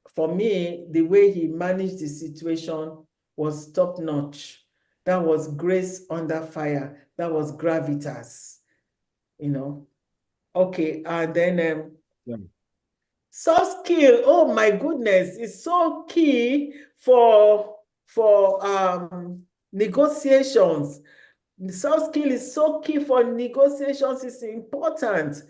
for me, the way he managed the situation was top notch. That was grace under fire. That was gravitas. Okay, and then soft skill. Oh my goodness, it's so key for negotiations. The soft skill is so key for negotiations. It's important,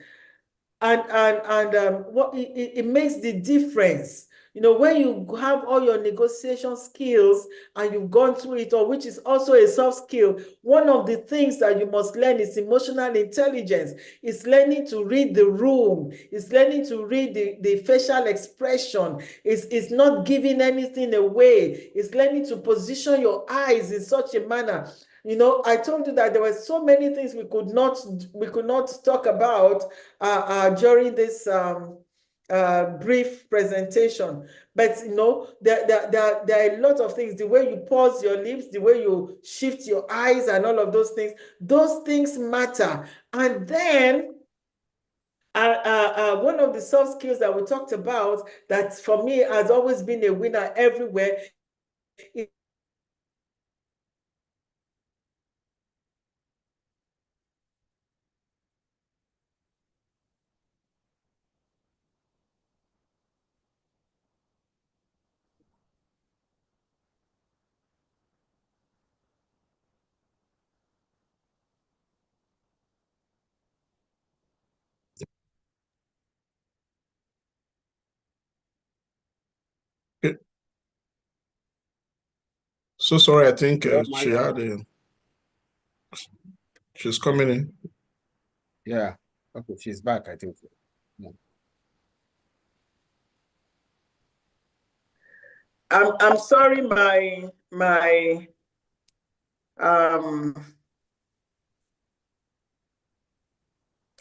and what it makes the difference. When you have all your negotiation skills and you've gone through it, or which is also a soft skill, one of the things that you must learn is emotional intelligence. It's learning to read the room. It's learning to read the facial expression. It's not giving anything away. It's learning to position your eyes in such a manner. I told you that there were so many things we could not talk about during this brief presentation. But there are a lot of things. The way you pause your lips, the way you shift your eyes, and all of those things matter. And then One of the soft skills that we talked about that for me has always been a winner everywhere is So sorry, I think Yeah, she's coming in. yeah. Okay, she's back, I think. Yeah. I'm sorry, my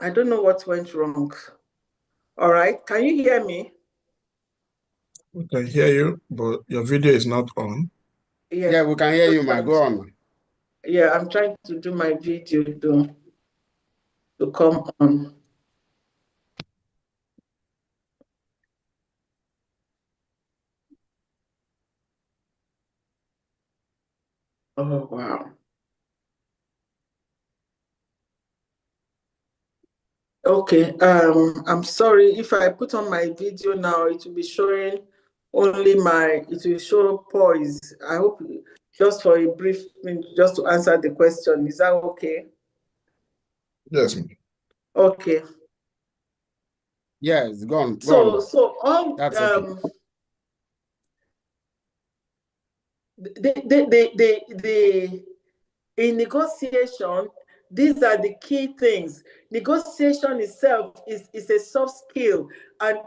I don't know what went wrong. All right, can you hear me? We can hear you, but your video is not on. Yeah, we can hear you, ma. Go on. Yeah, I'm trying to do my video to come on. Oh, wow. Okay, I'm sorry if I put on my video now, it will be showing only it will show poise. I hope just for a brief minute, just to answer the question. Is that okay? Yes, ma'am. Okay. Yes, go on. So on That's okay. in negotiation, these are the key things. Negotiation itself is a soft skill, and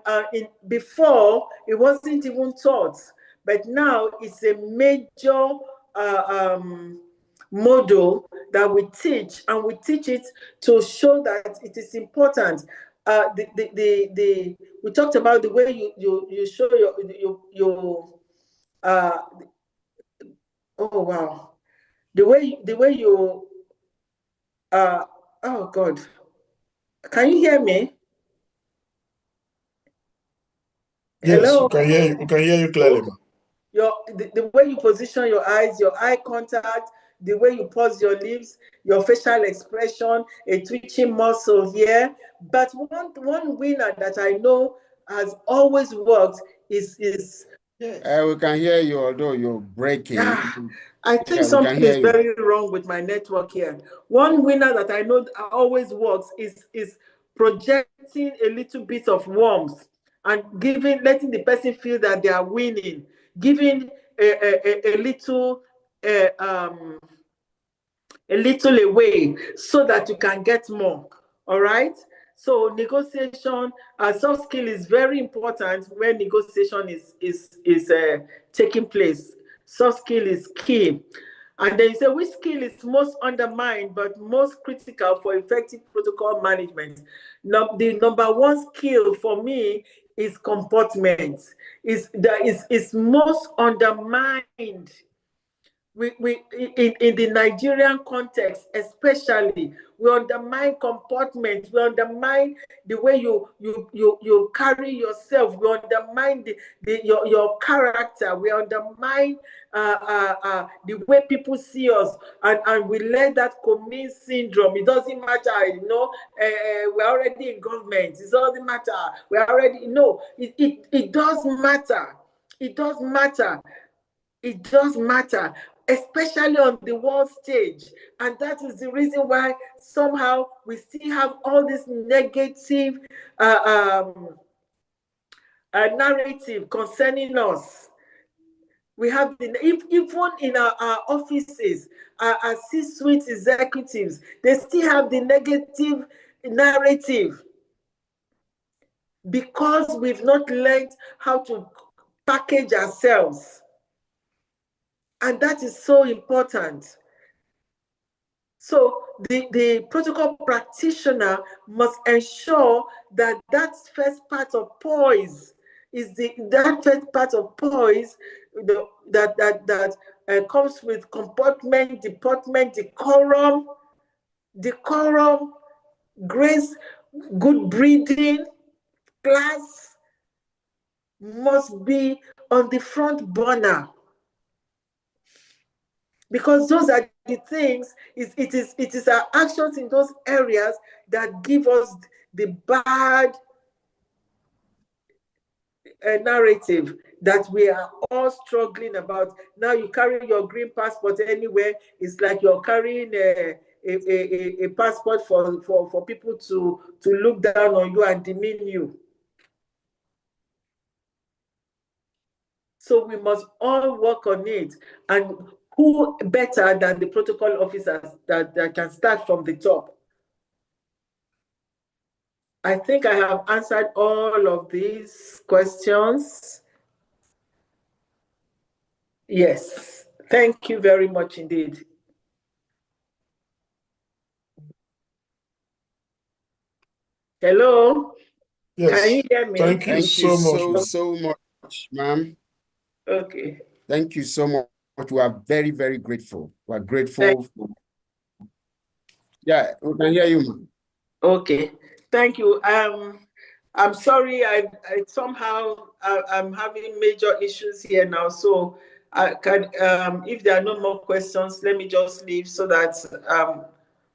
before it wasn't even taught, but now it's a major model that we teach, and we teach it to show that it is important. We talked about the way you show your oh wow, the way you oh God, can you hear me? Yes, Hello. we can hear you. We can hear you clearly, ma'am. The way you position your eyes, your eye contact, the way you pause your lips, your facial expression, a twitching muscle here. But one winner that I know has always worked is yes. We can hear you, although you're breaking. I think Yeah, we can something hear is you. very wrong with my network here. One winner that I know always works is projecting a little bit of warmth and letting the person feel that they are winning, giving a little away so that you can get more. All right. So negotiation, soft skill is very important when negotiation is taking place. Soft skill is key. And then you say, which skill is most undermined but most critical for effective protocol management? The number one skill for me is comportment. Is most undermined. In the Nigerian context, especially, we undermine comportment, we undermine the way you carry yourself, we undermine your character, we undermine the way people see us, and we let that commit syndrome. It doesn't matter, we're already in government. It doesn't matter. We're already it does matter. It does matter. It does matter, especially on the world stage. And that is the reason why somehow we still have all this negative narrative concerning us. We have even in our offices, our C-suite executives, they still have the negative narrative because we've not learned how to package ourselves. And that is so important. So the protocol practitioner must ensure that first part of poise is that first part of poise that comes with comportment, deportment, decorum, grace, good breeding, class must be on the front burner. Because those are the things, it is our actions in those areas that give us the bad narrative that we are all struggling about. Now you carry your green passport anywhere, it's like you're carrying a passport for people to look down on you and demean you. So we must all work on it. And who better than the protocol officers that can start from the top? I think I have answered all of these questions. Yes, thank you very much indeed. Hello? Yes. Can you hear me? Thank you so much. So much, ma'am. Okay. Thank you so much. We are very, very grateful. We are grateful. Yeah, we can hear you, ma'am. Okay. Thank you. I'm sorry. I somehow I'm having major issues here now. So I can if there are no more questions, let me just leave so that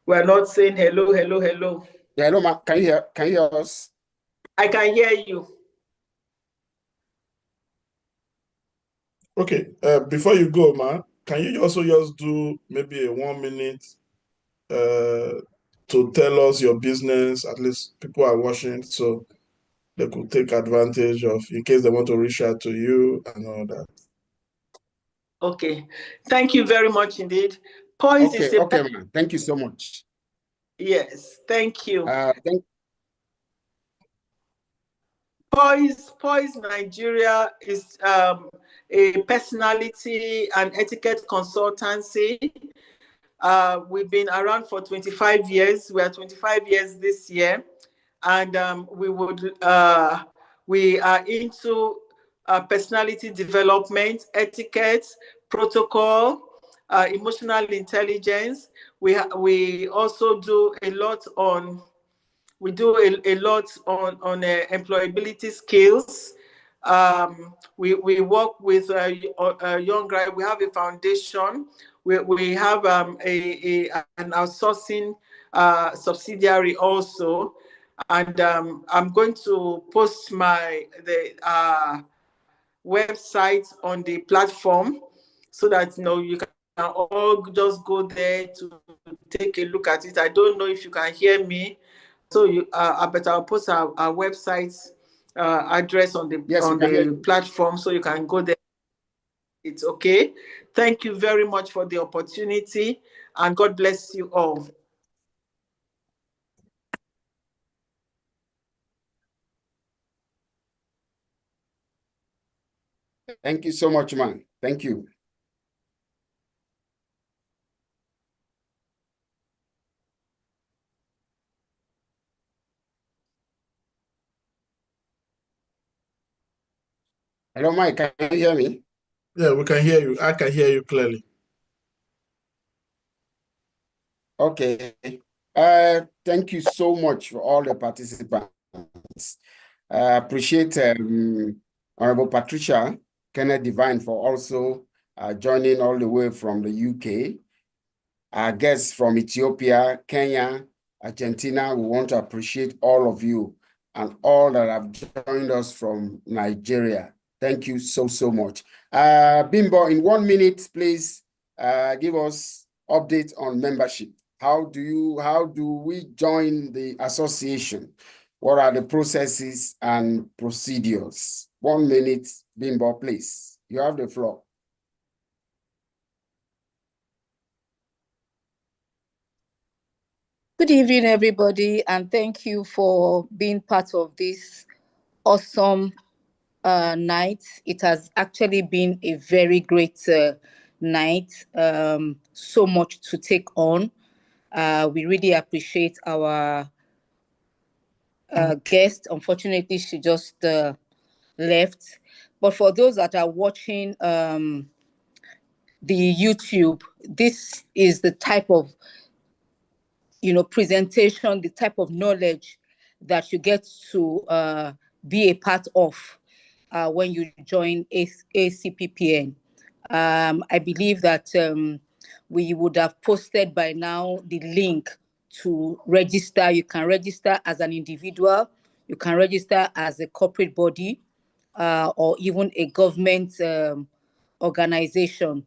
we're not saying hello, hello, hello. Yeah, hello, ma'am. Can you hear us? I can hear you. Okay, before you go, man, can you also just do maybe a 1 minute to tell us your business? At least people are watching, so they could take advantage of in case they want to reach out to you and all that. Okay. Thank you very much indeed. Poise is a Okay, ma'am. Thank you so much. Yes, thank you. Thank Poise Nigeria is a personality and etiquette consultancy. We've been around for 25 years. We are 25 years this year. And we are into personality development, etiquette, protocol, emotional intelligence. We also do a lot on employability skills. We work with a young guy. We have a foundation. We have an outsourcing subsidiary also, and I'm going to post the website on the platform so that you can all just go there to take a look at it. I don't know if you can hear me. So I'll post our website address on the platform so you can go there. It's okay. Thank you very much for the opportunity, and God bless you all. Thank you so much, man. Thank you. Hello, Mike. Can you hear me? Yeah, we can hear you. I can hear you clearly. Okay. Thank you so much for all the participants. I appreciate Honorable Patricia Kenneth Divine for also joining all the way from the UK. Our guests from Ethiopia, Kenya, Argentina, we want to appreciate all of you and all that have joined us from Nigeria. Thank you so, so much. Bimbo, in 1 minute, please give us update on membership. How do we join the association? What are the processes and procedures? 1 minute, Bimbo, please. You have the floor. Good evening, everybody, and thank you for being part of this awesome night. It has actually been a very great night. So much to take on. We really appreciate our guest. Unfortunately, she just left. But for those that are watching the YouTube, this is the type of presentation, the type of knowledge that you get to be a part of when you join ACPPN. I believe that we would have posted by now the link to register. You can register as an individual, you can register as a corporate body, or even a government organization.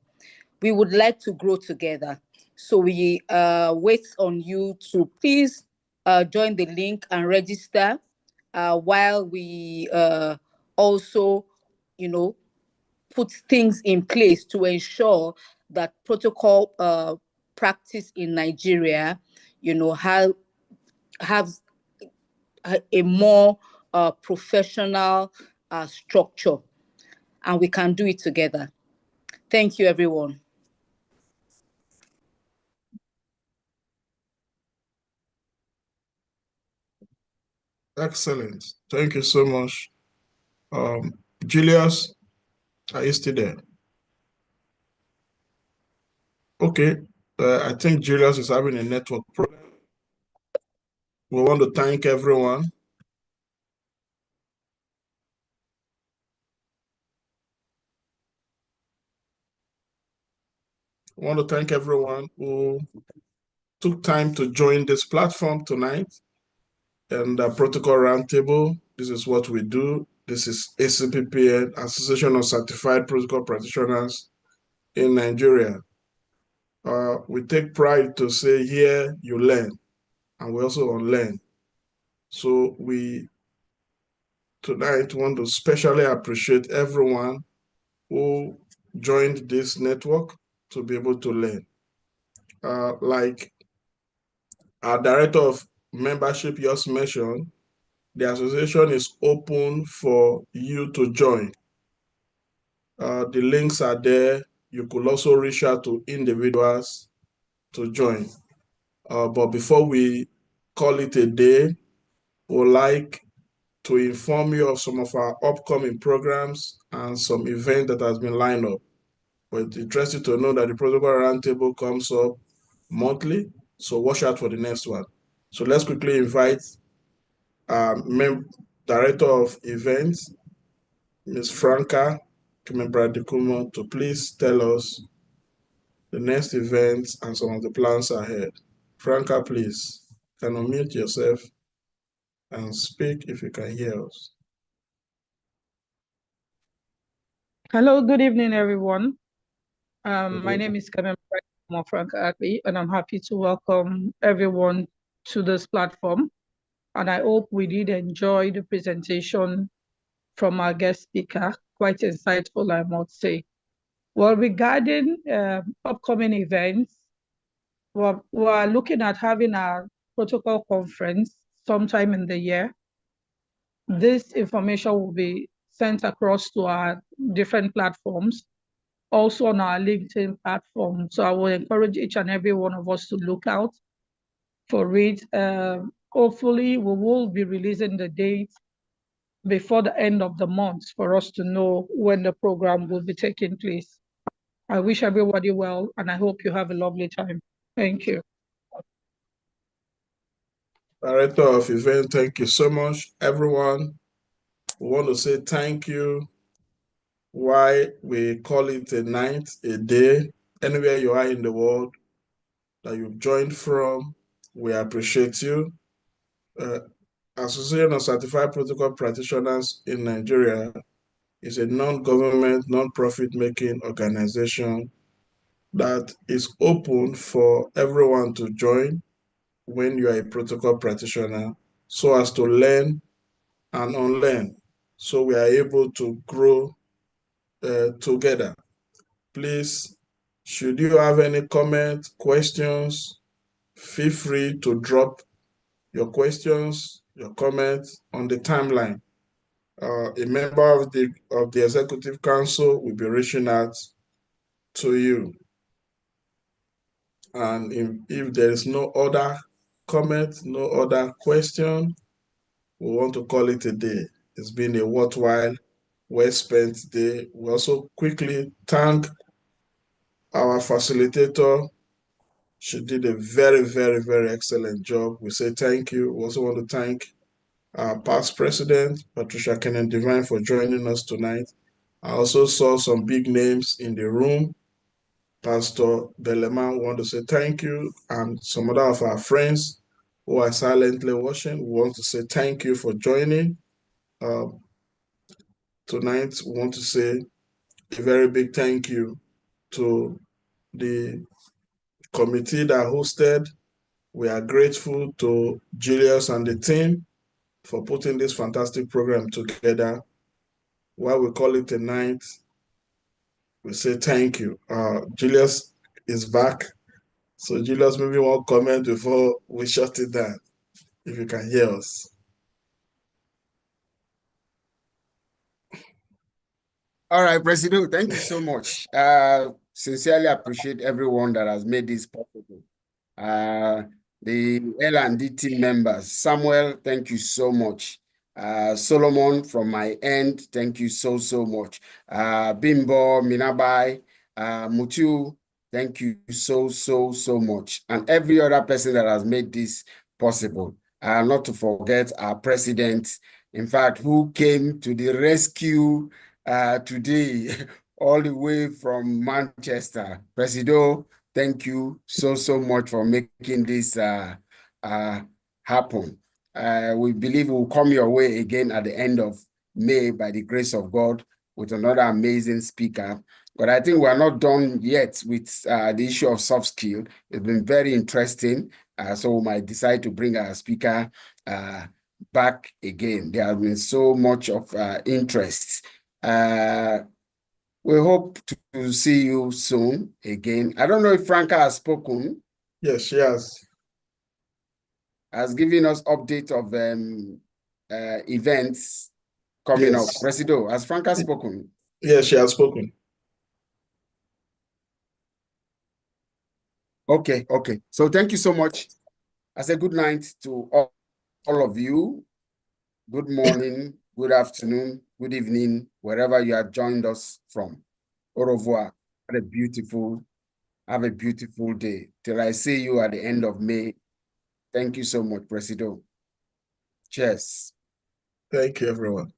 We would like to grow together. So we wait on you to please join the link and register while we also, put things in place to ensure that protocol practice in Nigeria, have a more professional structure, and we can do it together. Thank you, everyone. Excellent. Thank you so much. Julius, are you still there? Okay. I think Julius is having a network problem. We want to thank everyone. I want to thank everyone who took time to join this platform tonight and the Protocol Roundtable. This is what we do. This is ACPPN, Association of Certified Protocol Practitioners in Nigeria. We take pride to say here you learn, and we also unlearn. So we tonight want to specially appreciate everyone who joined this network to be able to learn. Like our director of membership just mentioned, the association is open for you to join. The links are there. You could also reach out to individuals to join. But before we call it a day, we'd like to inform you of some of our upcoming programs and some events that has been lined up. But it's interesting to know that the Protocol Roundtable comes up monthly, so watch out for the next one. So let's quickly invite Director of Events, Ms. Franca Kimebradikumo, to please tell us the next events and some of the plans ahead. Franca, please, can unmute yourself and speak if you can hear us. Hello, good evening, everyone. My name is Franca Akli, and I'm happy to welcome everyone to this platform. And I hope we did enjoy the presentation from our guest speaker, quite insightful, I must say. Well, regarding upcoming events, we're looking at having a protocol conference sometime in the year. This information will be sent across to our different platforms, also on our LinkedIn platform. So I will encourage each and every one of us to look out for it. Hopefully, we will be releasing the date before the end of the month for us to know when the program will be taking place. I wish everybody well, and I hope you have a lovely time. Thank you. Director of Event, thank you so much. Everyone, we want to say thank you. Why we call it a night, a day, anywhere you are in the world that you've joined from, we appreciate you. Association of Certified Protocol Practitioners in Nigeria is a non-government, non-profit making organization that is open for everyone to join when you are a protocol practitioner, so as to learn and unlearn, so we are able to grow together. Please, should you have any comments, questions, feel free to drop your questions, your comments on the timeline. A member of the Executive Council will be reaching out to you. And if there is no other comment, no other question, we want to call it a day. It's been a worthwhile, well-spent day. We also quickly thank our facilitator. She did a very, very, very excellent job. We say thank you. We also want to thank our past president, Patricia Kenneth Divine, for joining us tonight. I also saw some big names in the room. Pastor Belema, we want to say thank you, and some other of our friends who are silently watching, we want to say thank you for joining. Tonight, we want to say a very big thank you to the committee that hosted. We are grateful to Julius and the team for putting this fantastic program together. While we call it a night, we say thank you. Julius is back. So Julius, maybe one comment before we shut it down, if you can hear us. All right, President, thank you so much. Sincerely appreciate everyone that has made this possible. The L&D team members, Samuel, thank you so much. Solomon, from my end, thank you so much. Bimbo, Minabai, Mutu, thank you so much. And every other person that has made this possible. Not to forget our president, in fact, who came to the rescue today, all the way from Manchester. Presido, thank you so much for making this happen. We believe we'll come your way again at the end of May by the grace of God with another amazing speaker. But I think we're not done yet with the issue of soft skill. It's been very interesting. So we might decide to bring our speaker back again. There has been so much of interest. We hope to see you soon again. I don't know if Franca has spoken. Yes, she has. Has given us update of events coming up. Presido, has Franca spoken? Yes, she has spoken. Okay. So thank you so much. I say good night to all of you. Good morning, good afternoon, good evening, wherever you have joined us from. Au revoir. Have a beautiful day. Till I see you at the end of May. Thank you so much, Presido. Cheers. Thank you, everyone.